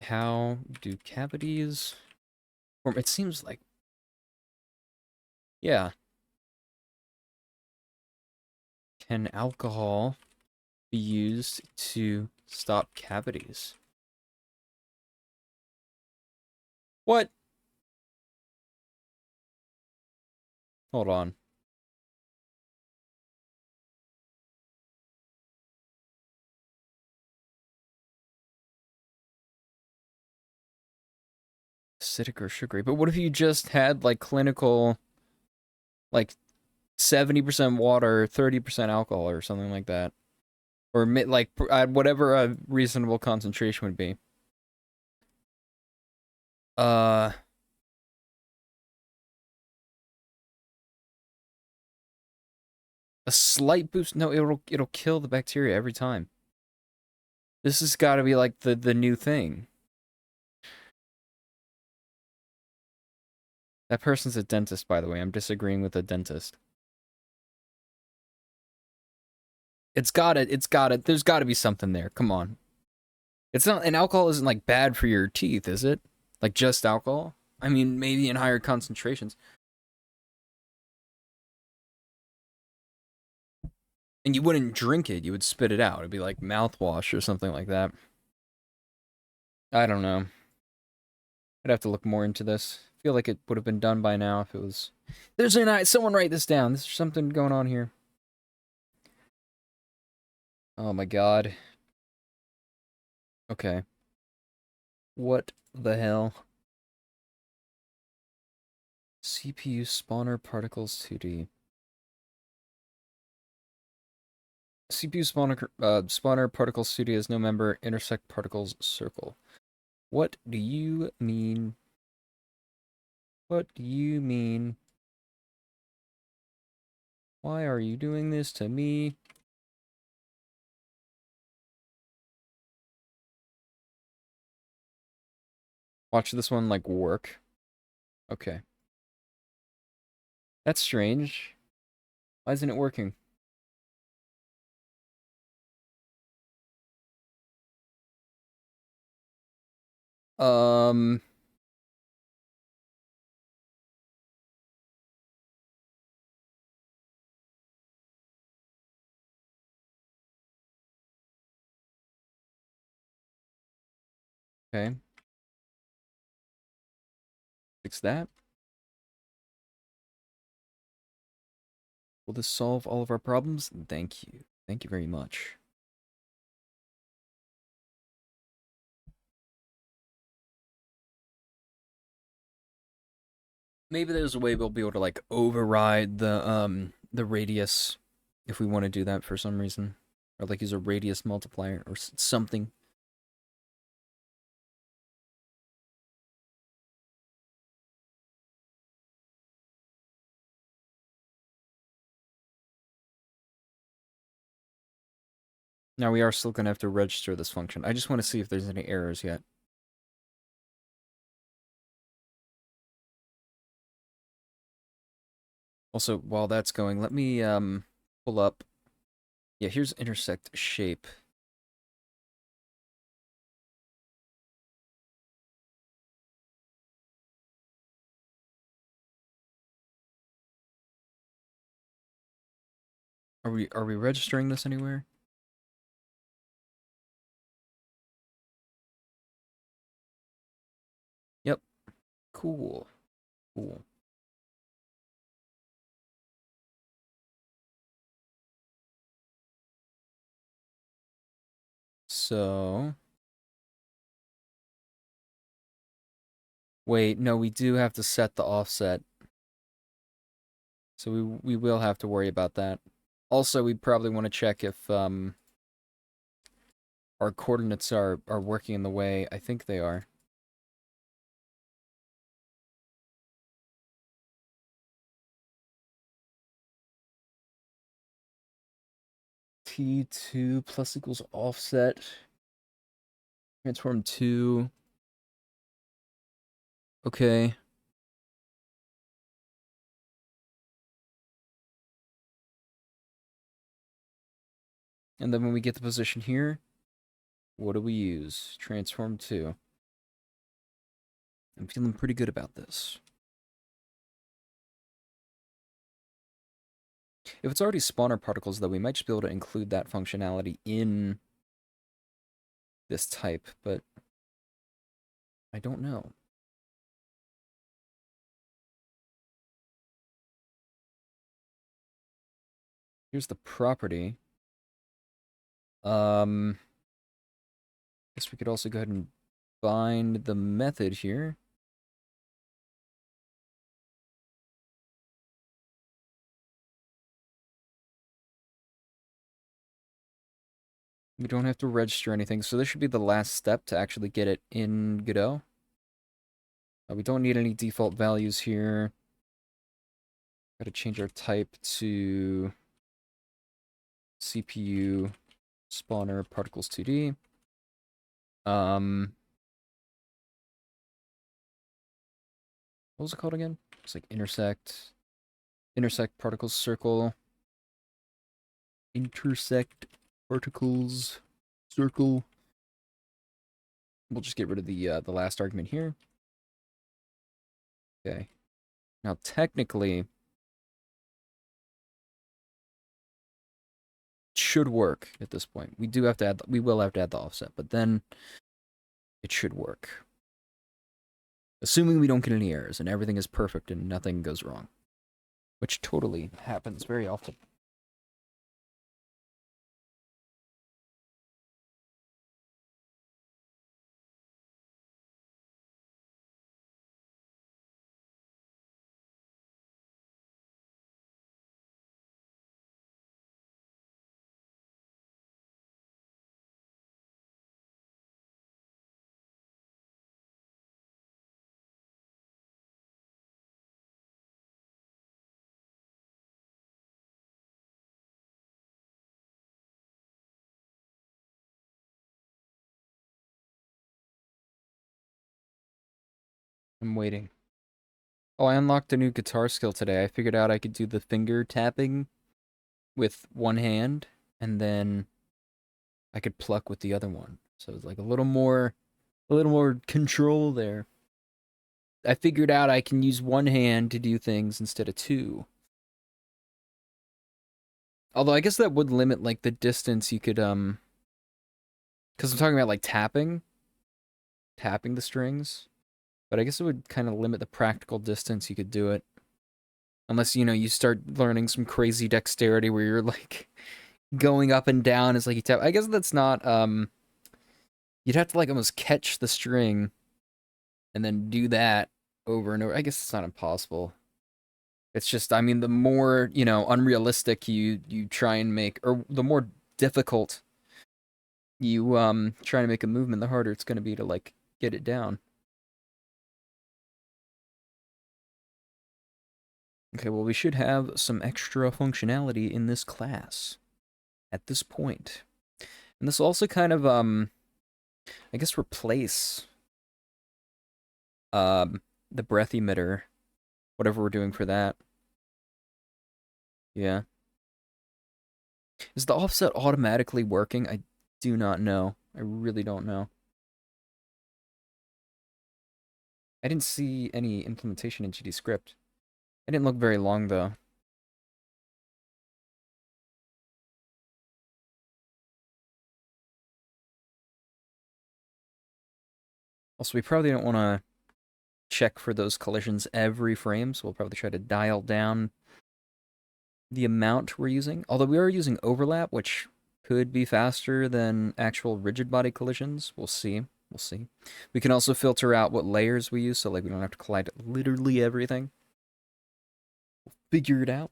How do cavities form? It seems like, yeah. Can alcohol be used to stop cavities? What? Hold on. Acidic or sugary. But what if you just had, like, clinical, like, 70% water, 30% alcohol or something like that? Or like whatever a reasonable concentration would be. Uh, a slight boost. No, it'll kill the bacteria every time. This has got to be like the new thing. That person's a dentist, by the way. I'm disagreeing with a dentist. It's got it. It's got it. There's got to be something there. Come on. It's not, and alcohol isn't like bad for your teeth, is it? Like just alcohol? I mean, maybe in higher concentrations. And you wouldn't drink it, you would spit it out. It'd be like mouthwash or something like that. I don't know. I'd have to look more into this. I feel like it would have been done by now if it was. There's an someone write this down. There's something going on here. Oh my god. Okay. What the hell? CPU spawner particles 2D. CPU spawner particles 2D has no member. Intersect particles circle. What do you mean? What do you mean? Why are you doing this to me? Watch this one, like, work. Okay. That's strange. Why isn't it working? Um... Okay. Fix that. Will this solve all of our problems? Thank you. Thank you very much. Maybe there's a way we'll be able to, like, override the radius if we want to do that for some reason. Or, like, use a radius multiplier or something. Now we are still going to have to register this function. I just want to see if there's any errors yet. Also, while that's going, let me pull up. Yeah, here's intersect shape. Are we registering this anywhere? Yep. Cool. Cool. So, wait, no, we do have to set the offset. So we will have to worry about that. Also, we probably want to check if our coordinates are working in the way I think they are. T2 plus equals offset. Transform 2. Okay. And then when we get the position here, what do we use? Transform 2. I'm feeling pretty good about this. If it's already spawner particles, though, we might just be able to include that functionality in this type, but I don't know. Here's the property. Guess we could also go ahead and bind the method here. We don't have to register anything, so this should be the last step to actually get it in Godot. We don't need any default values here. Got to change our type to CPU spawner particles 2D. What was it called again? It's like intersect particles circle, intersect particles circle. We'll just get rid of the last argument here. Okay. Now technically, it should work at this point. We will have to add the offset, but then it should work. Assuming we don't get any errors and everything is perfect and nothing goes wrong. Which totally happens very often. I'm waiting. Oh, I unlocked a new guitar skill today. I figured out I could do the finger tapping with one hand, and then I could pluck with the other one. So it's like a little more control there. I figured out I can use one hand to do things instead of two. Although I guess that would limit like the distance you could because I'm talking about like tapping the strings. But I guess it would kind of limit the practical distance you could do it. Unless, you start learning some crazy dexterity where you're like going up and down as like you tap. I guess that's not you'd have to like almost catch the string and then do that over and over. I guess it's not impossible. It's just, I mean, the more, unrealistic you try and make, or the more difficult you try to make a movement, the harder it's going to be to like get it down. Okay, well, we should have some extra functionality in this class at this point. And this will also kind of, I guess, replace the breath emitter, whatever we're doing for that. Yeah. Is the offset automatically working? I do not know. I really don't know. I didn't see any implementation in GD script. I didn't look very long, though. Also, we probably don't want to check for those collisions every frame, so we'll probably try to dial down the amount we're using. Although we are using overlap, which could be faster than actual rigid body collisions. We'll see. We'll see. We can also filter out what layers we use, so like we don't have to collide literally everything. We'll figure it out.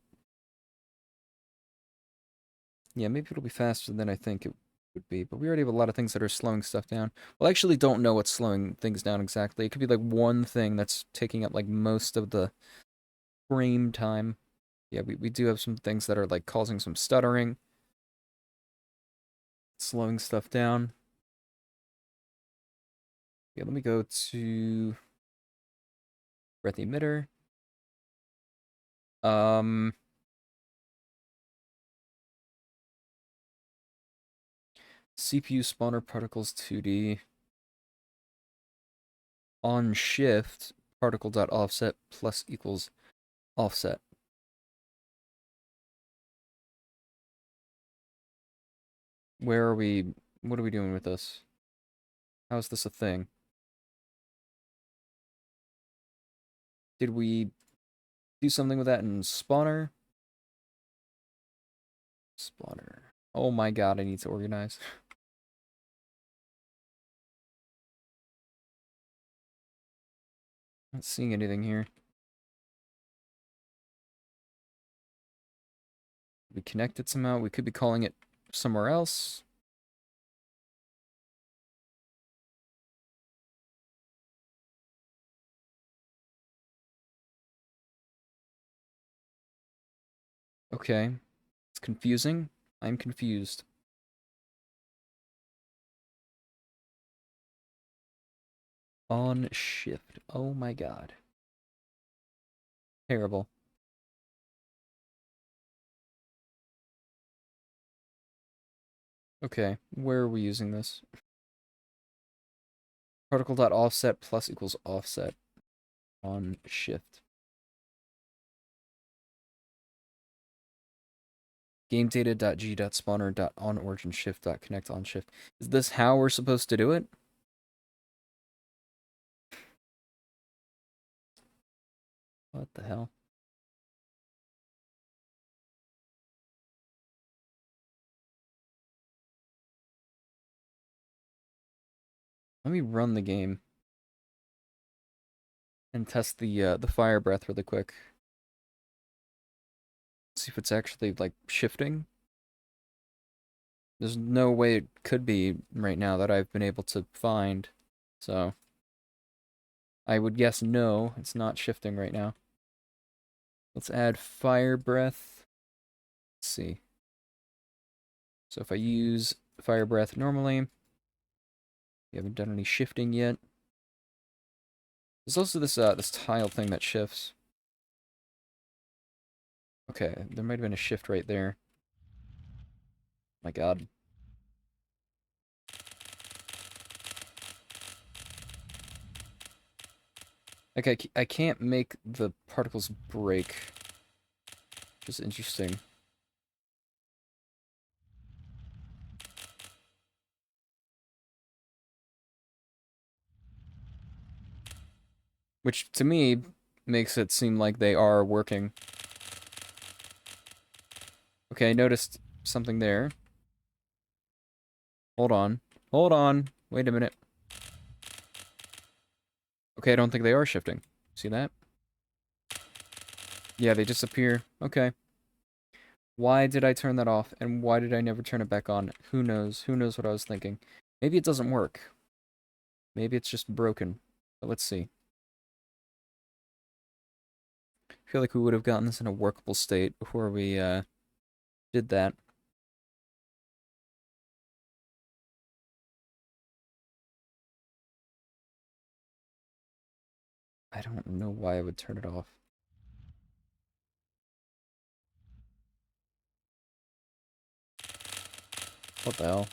Yeah, maybe it'll be faster than I think it would be, but we already have a lot of things that are slowing stuff down. Well, I actually don't know what's slowing things down exactly. It could be like one thing that's taking up like most of the frame time. Yeah, we do have some things that are like causing some stuttering, slowing stuff down. Yeah, let me go to breath emitter. CPU spawner particles 2D. On shift, particle.offset plus equals offset. Where are we? What are we doing with this? How is this a thing? Did we do something with that in spawner? Spawner. Oh my god, I need to organize. Not seeing anything here. We connected somehow. We could be calling it somewhere else. Okay. It's confusing. I'm confused. On shift. Oh my god. Terrible. Okay, where are we using this? Particle.offset plus equals offset on shift. GameData.g.spawner.onOriginShift.connect on shift. Is this how we're supposed to do it? What the hell? Let me run the game and test the fire breath really quick. See if it's actually like shifting. There's no way it could be right now that I've been able to find. So I would guess no, it's not shifting right now. Let's add fire breath. Let's see. So if I use fire breath normally, we haven't done any shifting yet. There's also this tile thing that shifts. Okay, there might have been a shift right there. My god. Okay, I can't make the particles break. Which is interesting. Which, to me, makes it seem like they are working. Okay, I noticed something there. Hold on. Hold on. Wait a minute. Okay, I don't think they are shifting. See that? Yeah, they disappear. Okay. Why did I turn that off, and why did I never turn it back on? Who knows? Who knows what I was thinking? Maybe it doesn't work. Maybe it's just broken. But let's see. I feel like we would have gotten this in a workable state before we did that. I don't know why I would turn it off. What the hell?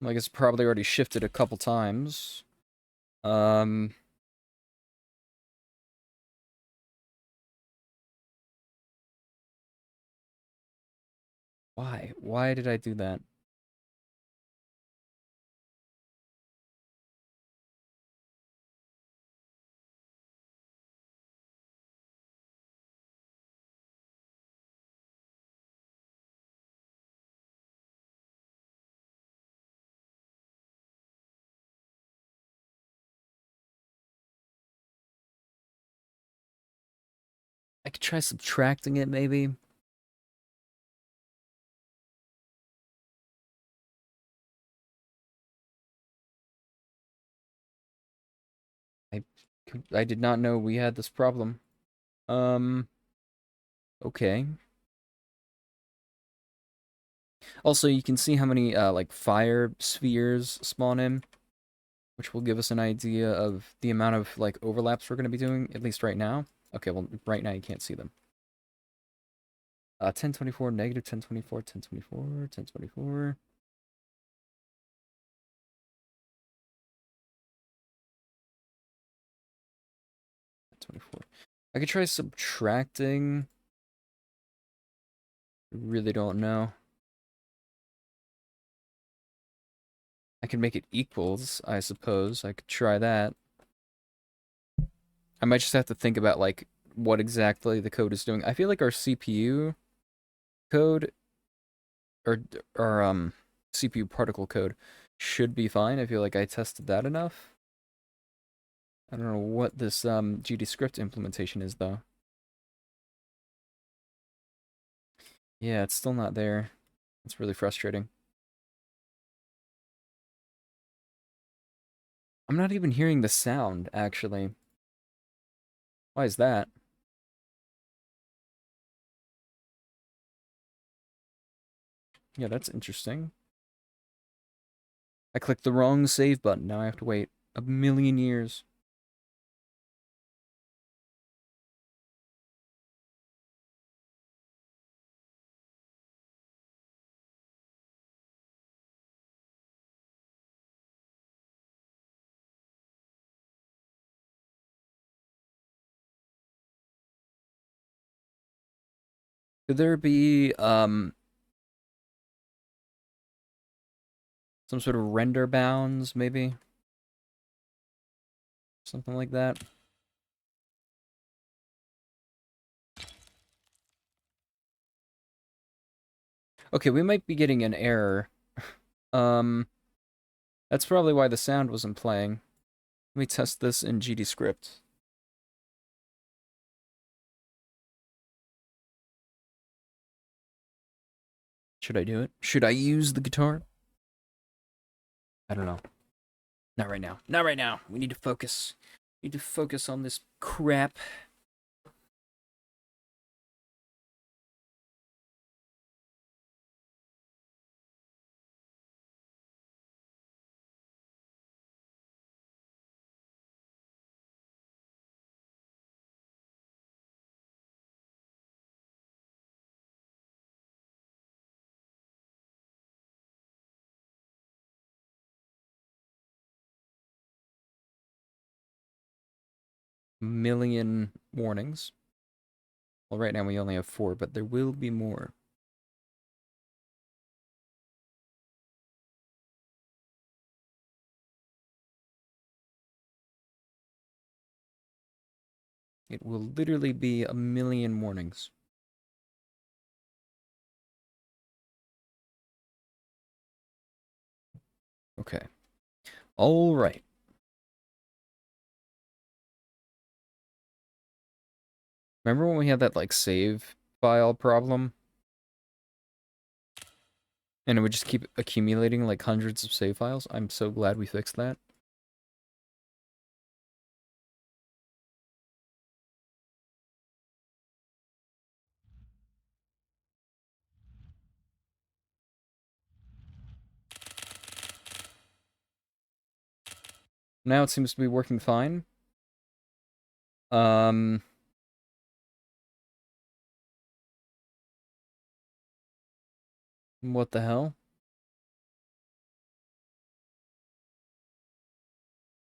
Like, it's probably already shifted a couple times. Um... Why? Why did I do that? I could try subtracting it, maybe? I, I did not know we had this problem. Um... Okay. Also, you can see how many, like, fire spheres spawn in, which will give us an idea of the amount of, like, overlaps we're going to be doing, at least right now. Okay, well, right now you can't see them. 1024, negative 1024, 1024, 1024. 24. I could try subtracting. I really don't know. I can make it equals, I suppose. I could try that. I might just have to think about, like, what exactly the code is doing. I feel like our CPU code, or, or CPU particle code should be fine. I feel like I tested that enough. I don't know what this, GD script implementation is, though. Yeah, it's still not there. It's really frustrating. I'm not even hearing the sound, actually. Why is that? Yeah, that's interesting. I clicked the wrong save button. Now I have to wait a million years. Could there be some sort of render bounds, maybe? Something like that. Okay, we might be getting an error. Um, that's probably why the sound wasn't playing. Let me test this in GDScript. Should I do it? Should I use the guitar? I don't know. Not right now. Not right now. We need to focus. We need to focus on this crap. Million warnings. Well, right now we only have 4, but there will be more. It will literally be a million warnings. Okay. All right. Remember when we had that, like, save file problem? And it would just keep accumulating, like, hundreds of save files? I'm so glad we fixed that. Now it seems to be working fine. What the hell?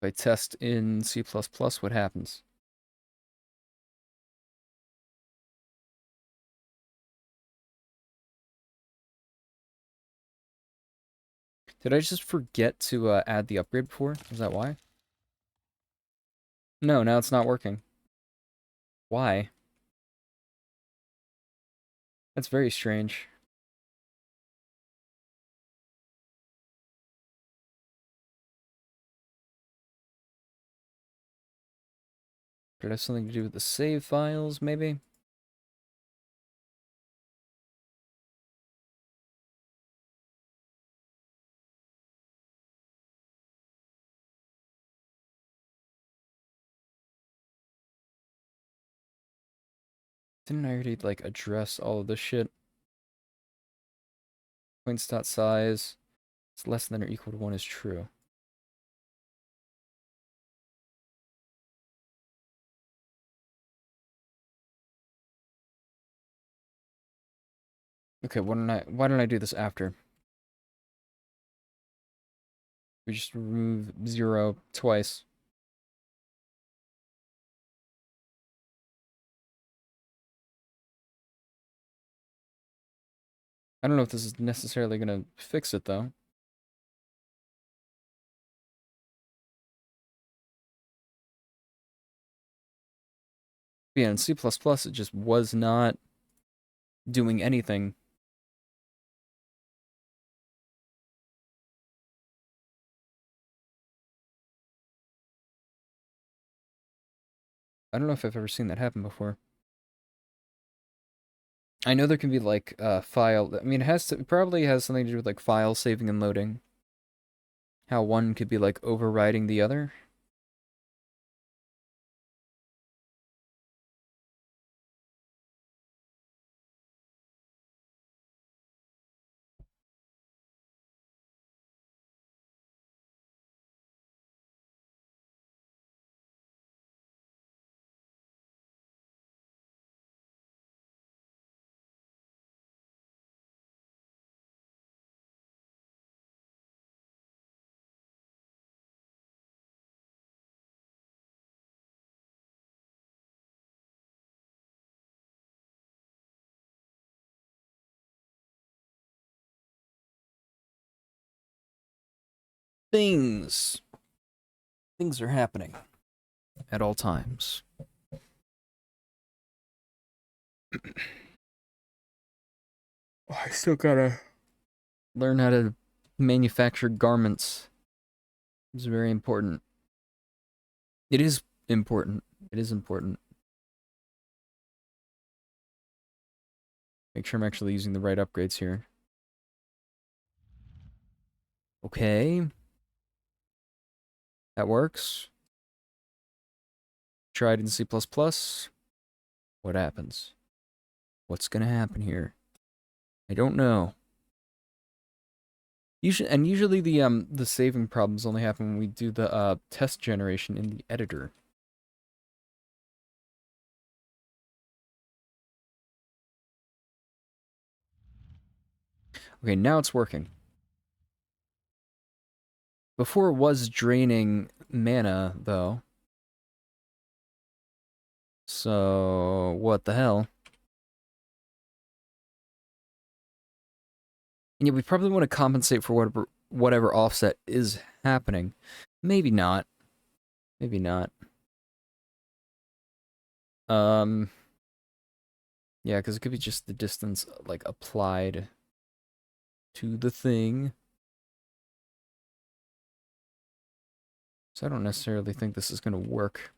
If I test in C++, what happens? Did I just forget to add the upgrade before? Is that why? No, now it's not working. Why? That's very strange. Did it have something to do with the save files, maybe? Didn't I already, like, address all of this shit? Points.size is less than or equal to 1 is true. Okay, why don't I do this after? We just remove 0 twice. I don't know if this is necessarily gonna fix it, though. But yeah, in C++, it just was not doing anything. I don't know if I've ever seen that happen before. I know there can be, like, file... I mean, it probably has something to do with, like, file saving and loading. How one could be, like, overriding the other. Things. Things are happening at all times. I still gotta learn how to manufacture garments. It's very important. It is important. It is important. Make sure I'm actually using the right upgrades here. Okay. That works. Tried in C++. What happens? What's gonna happen here? I don't know. Usually the saving problems only happen when we do the test generation in the editor. Okay, now it's working. Before it was draining mana, though. So, what the hell? And yeah, we probably want to compensate for whatever offset is happening. Maybe not. Maybe not. Yeah, because it could be just the distance, like, applied to the thing. So I don't necessarily think this is going to work.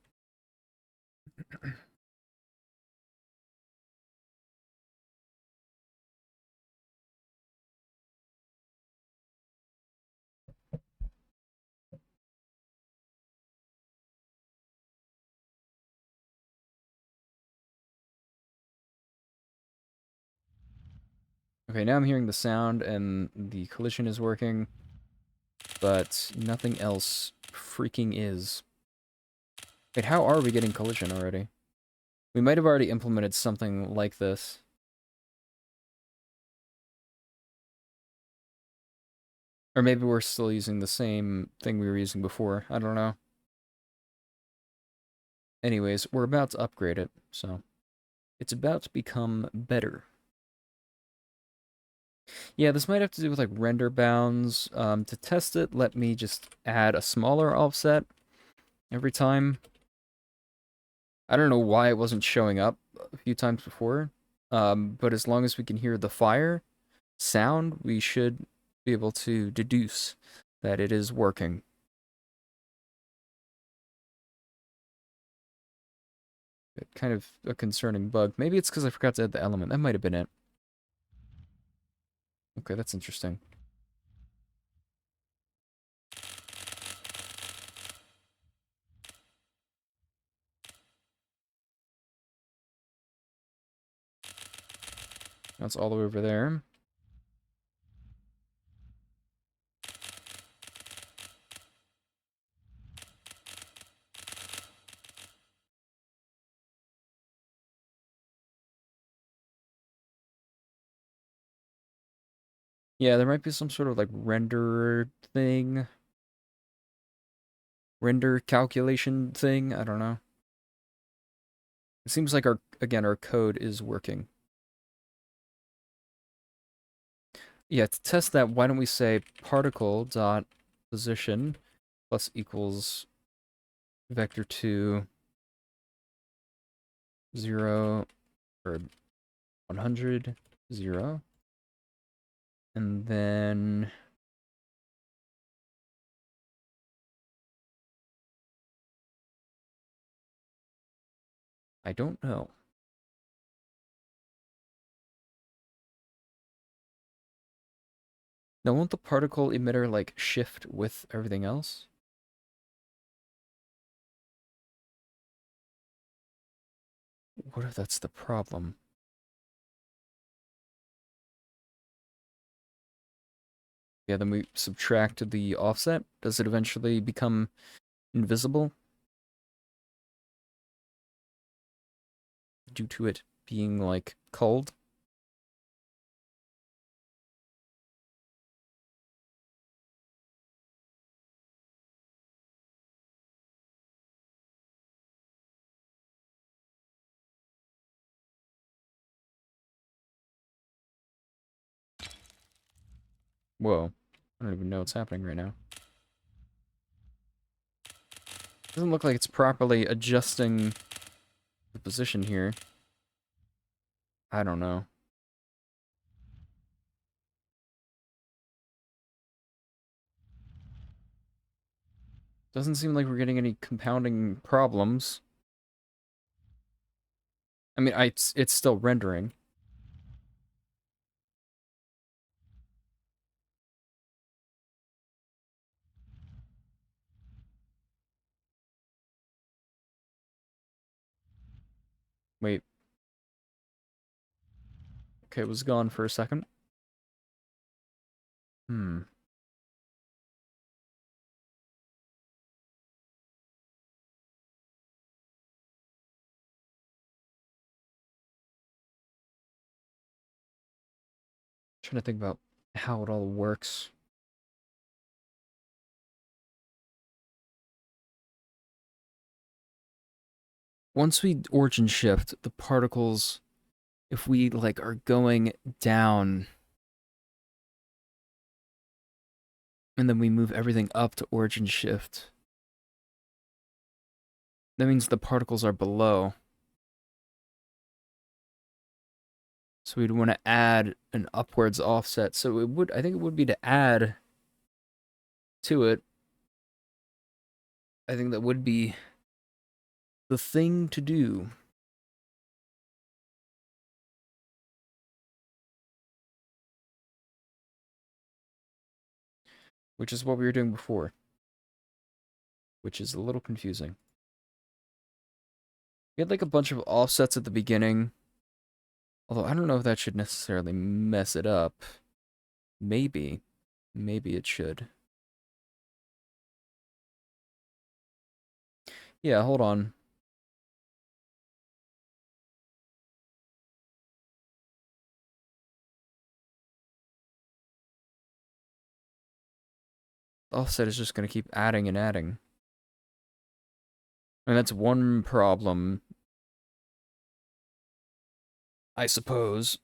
Okay, now I'm hearing the sound and the collision is working, but nothing else freaking is. Wait, how are we getting collision already? We might have already implemented something like this. Or maybe we're still using the same thing we were using before. I don't know. Anyways, we're about to upgrade it, so it's about to become better. Yeah, this might have to do with like render bounds. To test it, let me just add a smaller offset every time. I don't know why it wasn't showing up a few times before, but as long as we can hear the fire sound, we should be able to deduce that it is working. Kind of a concerning bug. Maybe it's because I forgot to add the element. That might have been it. Okay, that's interesting. That's all the way over there. Yeah, there might be some sort of like render thing. Render calculation thing. I don't know. It seems like our code is working. Yeah, to test that, why don't we say particle dot position plus equals vector 2 0 or 100 0, and then I don't know. Now, won't the particle emitter like shift with everything else? What if that's the problem? Yeah, then we subtract the offset. Does it eventually become invisible due to it being like cold? Whoa. I don't even know what's happening right now. Doesn't look like it's properly adjusting the position here. I don't know. Doesn't seem like we're getting any compounding problems. I mean, it's still rendering. Wait. Okay, it was gone for a second. Hmm. Trying to think about how it all works. Once we origin shift, the particles, if we like are going down and then we move everything up to origin shift, that means the particles are below. So we'd want to add an upwards offset. So it would, I think it would be to add to it. I think that would be the thing to do. Which is what we were doing before. Which is a little confusing. We had like a bunch of offsets at the beginning. Although I don't know if that should necessarily mess it up. Maybe. Maybe it should. Yeah, hold on. The offset is just going to keep adding and adding. And that's one problem, I suppose.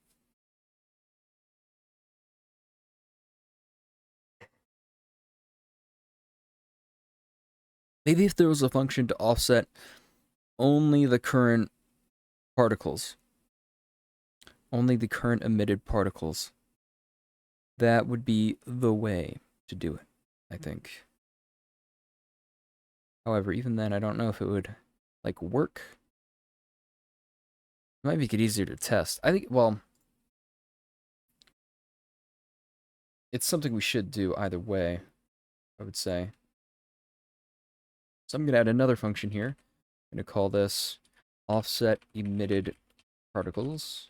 Maybe if there was a function to offset only the current particles, only the current emitted particles, that would be the way to do it, I think. However, even then, I don't know if it would, like, work. It might make it easier to test. I think, well, it's something we should do either way, I would say. So I'm going to add another function here. I'm going to call this offset emitted particles.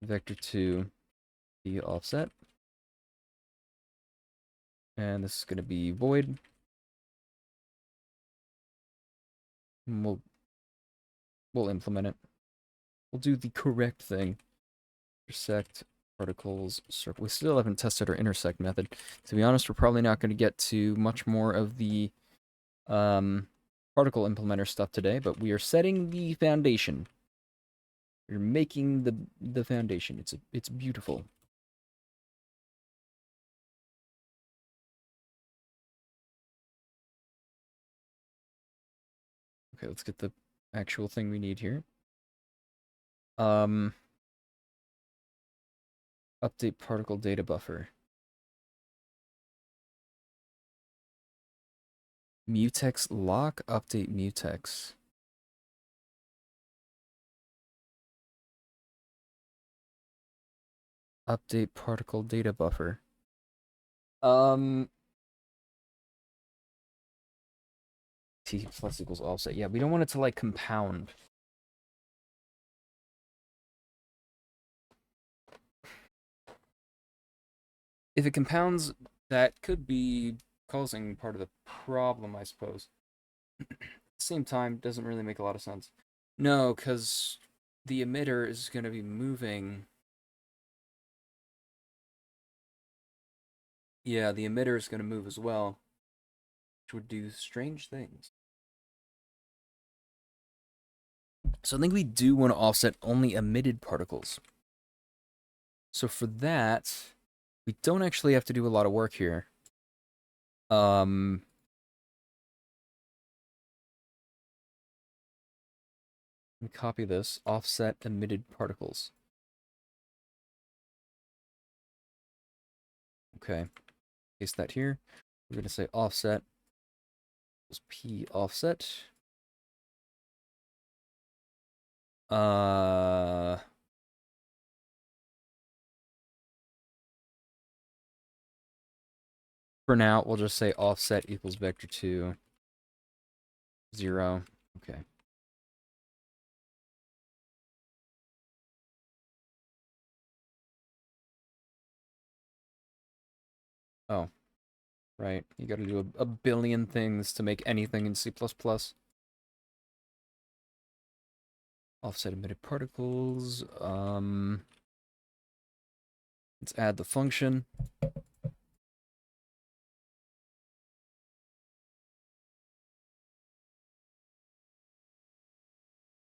Vector 2 the offset. And this is going to be void. And we'll implement it. We'll do the correct thing. Intersect particles circle. We still haven't tested our intersect method. To be honest, we're probably not going to get to much more of the particle implementer stuff today, but we are setting the foundation. We're making the foundation. It's beautiful. Okay, let's get the actual thing we need here. Update particle data buffer. Mutex lock, update mutex. Update particle data buffer. T plus equals offset. Yeah, we don't want it to like compound. If it compounds, that could be causing part of the problem, I suppose. At the same time, doesn't really make a lot of sense. No, because the emitter is going to be moving. Yeah, the emitter is going to move as well, which would do strange things. So I think we do want to offset only emitted particles. So for that, we don't actually have to do a lot of work here. Let me copy this. Offset emitted particles. Okay. Paste that here. We're going to say offset equals P offset. For now, we'll just say offset equals vector 2, 0. Okay. Oh, right. You gotta do a billion things to make anything in C++. Offset emitted particles. Let's add the function.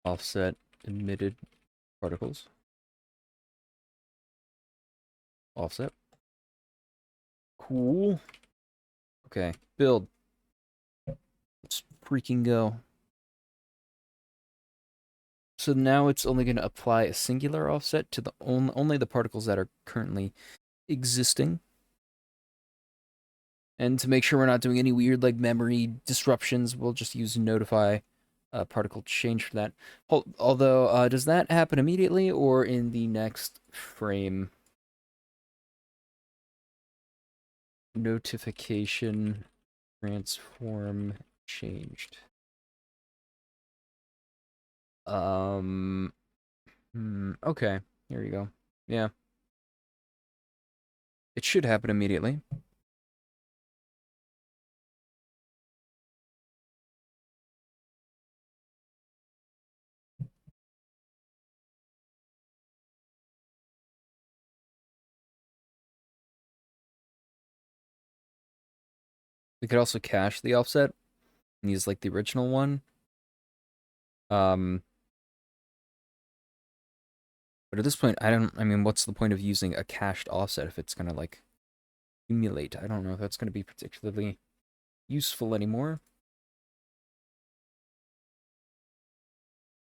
Offset emitted particles. Offset. Cool. Okay, build. Let's freaking go. So now it's only going to apply a singular offset to the only the particles that are currently existing. And to make sure we're not doing any weird like memory disruptions, we'll just use notify particle change for that. Although, does that happen immediately or in the next frame? Notification transform changed. Okay, here you go. Yeah. It should happen immediately. We could also cache the offset and use like the original one. Um, but at this point, I mean, what's the point of using a cached offset if it's gonna like accumulate? I don't know if that's gonna be particularly useful anymore.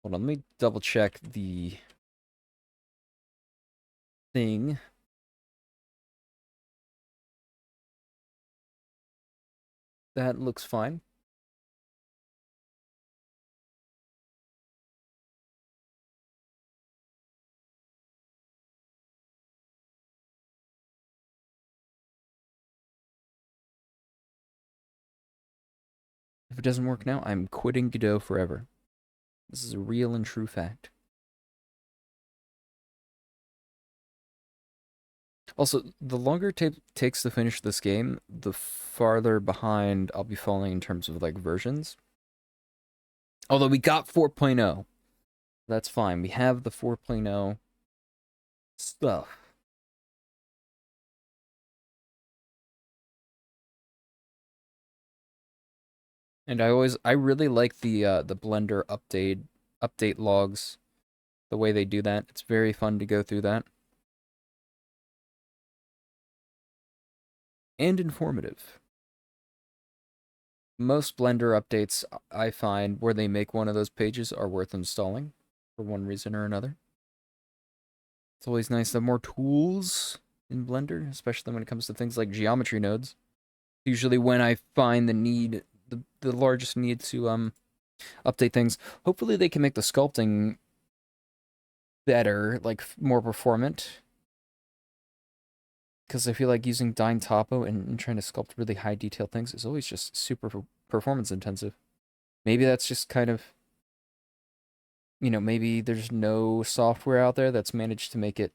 Hold on, let me double check the thing. That looks fine. If it doesn't work now, I'm quitting Godot forever. This is a real and true fact. Also, the longer it takes to finish this game, the farther behind I'll be falling in terms of like versions. Although we got 4.0. That's fine. We have the 4.0 stuff. And I really like the Blender update logs, the way they do that. It's very fun to go through that. And informative. Most Blender updates I find where they make one of those pages are worth installing for one reason or another. It's always nice to have more tools in Blender, especially when it comes to things like geometry nodes. Usually when I find the largest need to update things. Hopefully they can make the sculpting better, like more performant. Because I feel like using Dyn Topo and trying to sculpt really high detail things is always just super performance intensive. Maybe that's just kind of, maybe there's no software out there that's managed to make it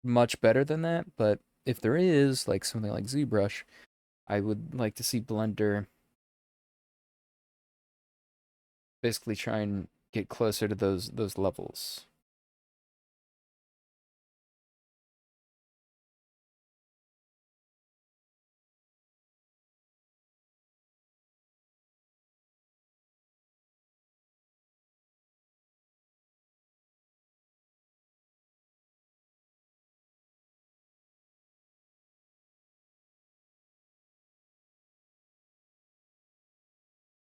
much better than that. But if there is, like something like ZBrush, I would like to see Blender basically try and get closer to those levels.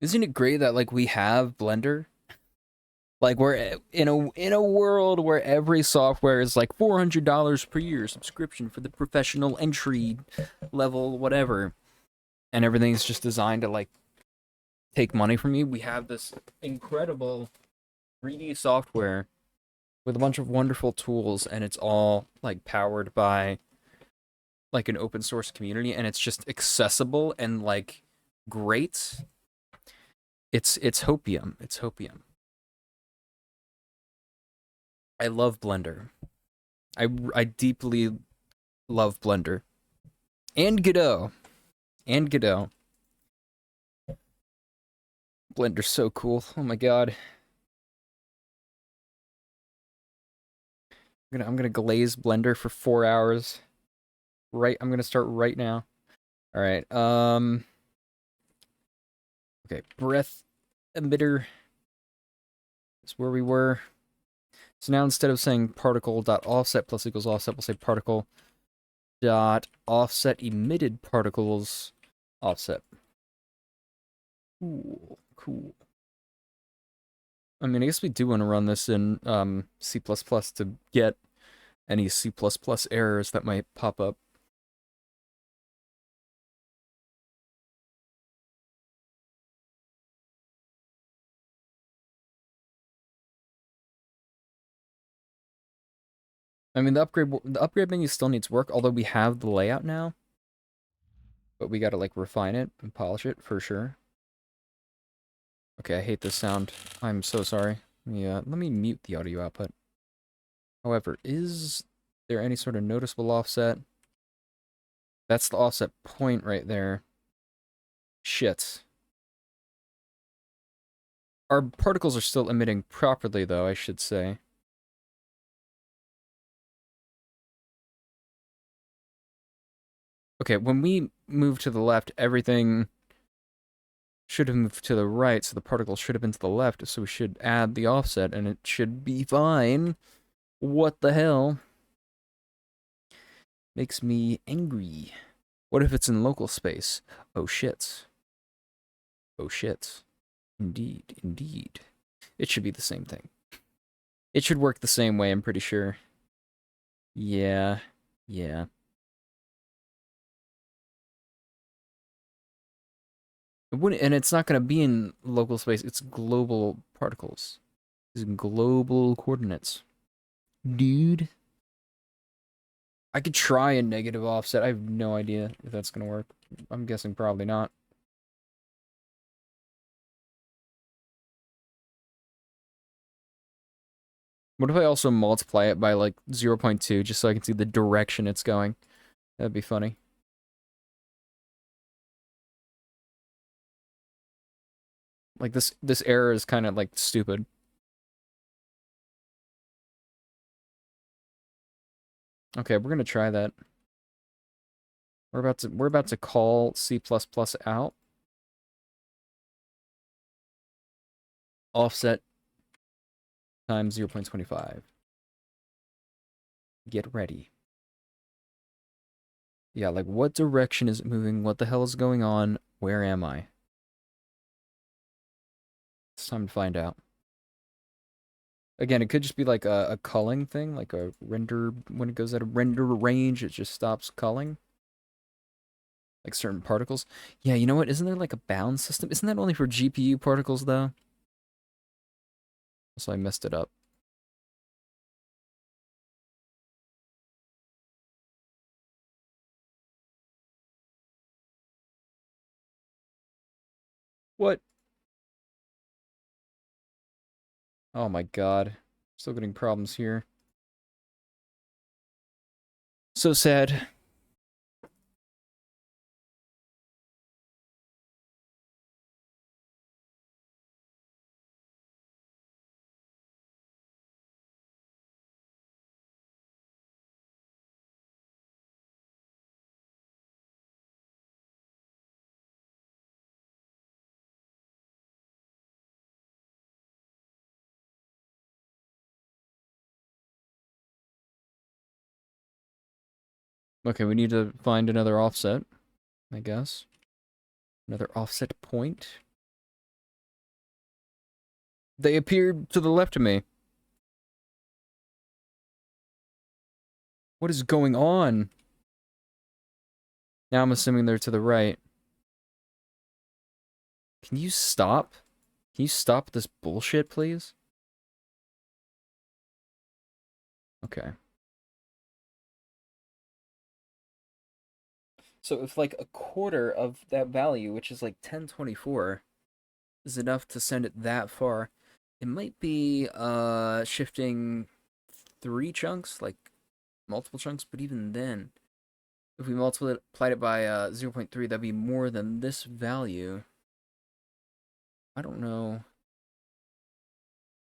Isn't it great that like we have Blender? Like we're in a world where every software is like $400 per year subscription for the professional entry level, whatever, and everything's just designed to like take money from you. We have this incredible 3D software with a bunch of wonderful tools, and it's all like powered by like an open source community, and it's just accessible and like great. It's hopium. It's hopium. I love Blender. I deeply love Blender and Godot and Godot. Blender's so cool. Oh my god. I'm gonna glaze Blender for 4 hours. Right, I'm gonna start right now. All right. Okay, breath emitter is where we were. So now instead of saying particle.offset plus equals offset, we'll say particle dot offset emitted particles offset. Cool, cool. I mean, I guess we do want to run this in C++ to get any C++ errors that might pop up. I mean, the upgrade menu still needs work, although we have the layout now. But we gotta, like, refine it and polish it, for sure. Okay, I hate this sound. I'm so sorry. Yeah, let me mute the audio output. However, is there any sort of noticeable offset? That's the offset point right there. Shit. Our particles are still emitting properly, though, I should say. Okay, when we move to the left, everything should have moved to the right, so the particle should have been to the left, so we should add the offset, and it should be fine. What the hell? Makes me angry. What if it's in local space? Oh shit. Oh shit. Indeed, indeed. It should be the same thing. It should work the same way, I'm pretty sure. Yeah. Yeah. It wouldn't, and it's not going to be in local space. It's global particles. It's global coordinates. Dude. I could try a negative offset. I have no idea if that's going to work. I'm guessing probably not. What if I also multiply it by like 0.2 just so I can see the direction it's going? That'd be funny. Like this error is kind of like stupid. Okay, we're gonna try that. We're about to call C++ out. Offset times 0.25. Get ready. Yeah, like what direction is it moving? What the hell is going on? Where am I? It's time to find out. Again, it could just be like a culling thing, like a render, when it goes out of render range, it just stops culling. Like certain particles. Yeah, you know what? Isn't there like a bound system? Isn't that only for GPU particles, though? So I messed it up. What? Oh my god. Still getting problems here. So sad. Okay, we need to find another offset, I guess. Another offset point. They appeared to the left of me. What is going on? Now I'm assuming they're to the right. Can you stop? Can you stop this bullshit, please? Okay. So if like a quarter of that value, which is like 1024, is enough to send it that far, it might be shifting 3 chunks, like multiple chunks, but even then, if we multiplied it by 0.3, that'd be more than this value. I don't know.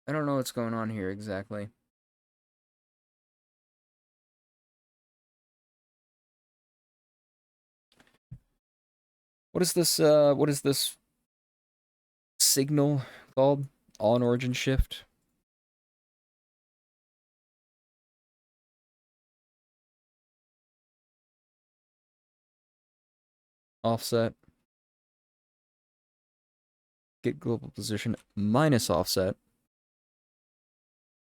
I don't know what's going on here exactly. What is this signal called? On origin shift? Offset. Get global position minus offset.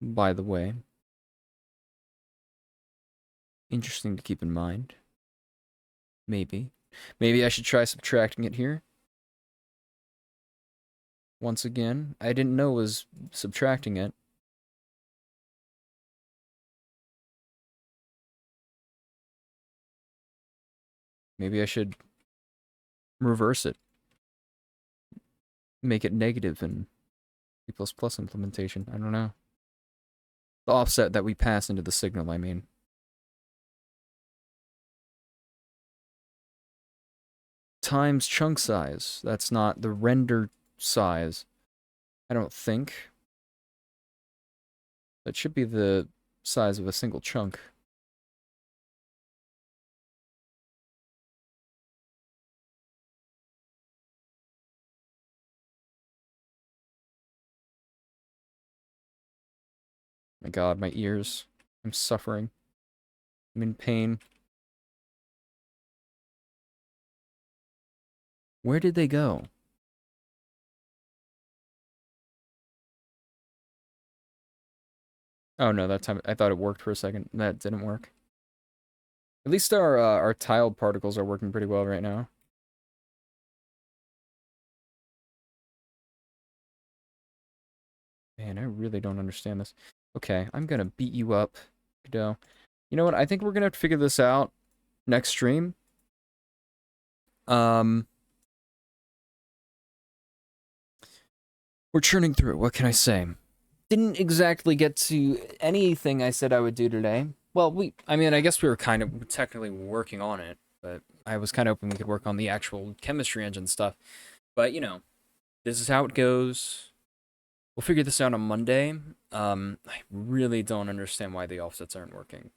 By the way. Interesting to keep in mind. Maybe. Maybe I should try subtracting it here. Once again, I didn't know it was subtracting it. Maybe I should reverse it. Make it negative in C++ implementation. I don't know. The offset that we pass into the signal, I mean. Times chunk size. That's not the render size. I don't think. That should be the size of a single chunk. My god, my ears. I'm suffering. I'm in pain. Where did they go? Oh no, that time I thought it worked for a second. That didn't work. At least our tiled particles are working pretty well right now. Man, I really don't understand this. Okay, I'm gonna beat you up, Godot. You know what? I think we're gonna have to figure this out next stream. We're churning through. What can I say? Didn't exactly get to anything I said I would do today. Well, I mean, I guess we were kind of technically working on it, but I was kind of hoping we could work on the actual chemistry engine stuff. But, you know, this is how it goes. We'll figure this out on Monday. I really don't understand why the offsets aren't working.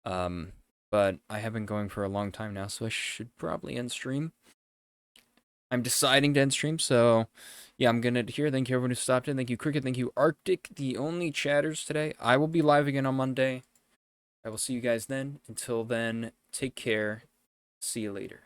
But I have been going for a long time now, so I should probably end stream. I'm deciding to end stream, so yeah, I'm gonna here. Thank you everyone who stopped in. Thank you, Cricket. Thank you, Arctic, the only chatters today. I will be live again on Monday. I will see you guys then. Until then, take care. See you later.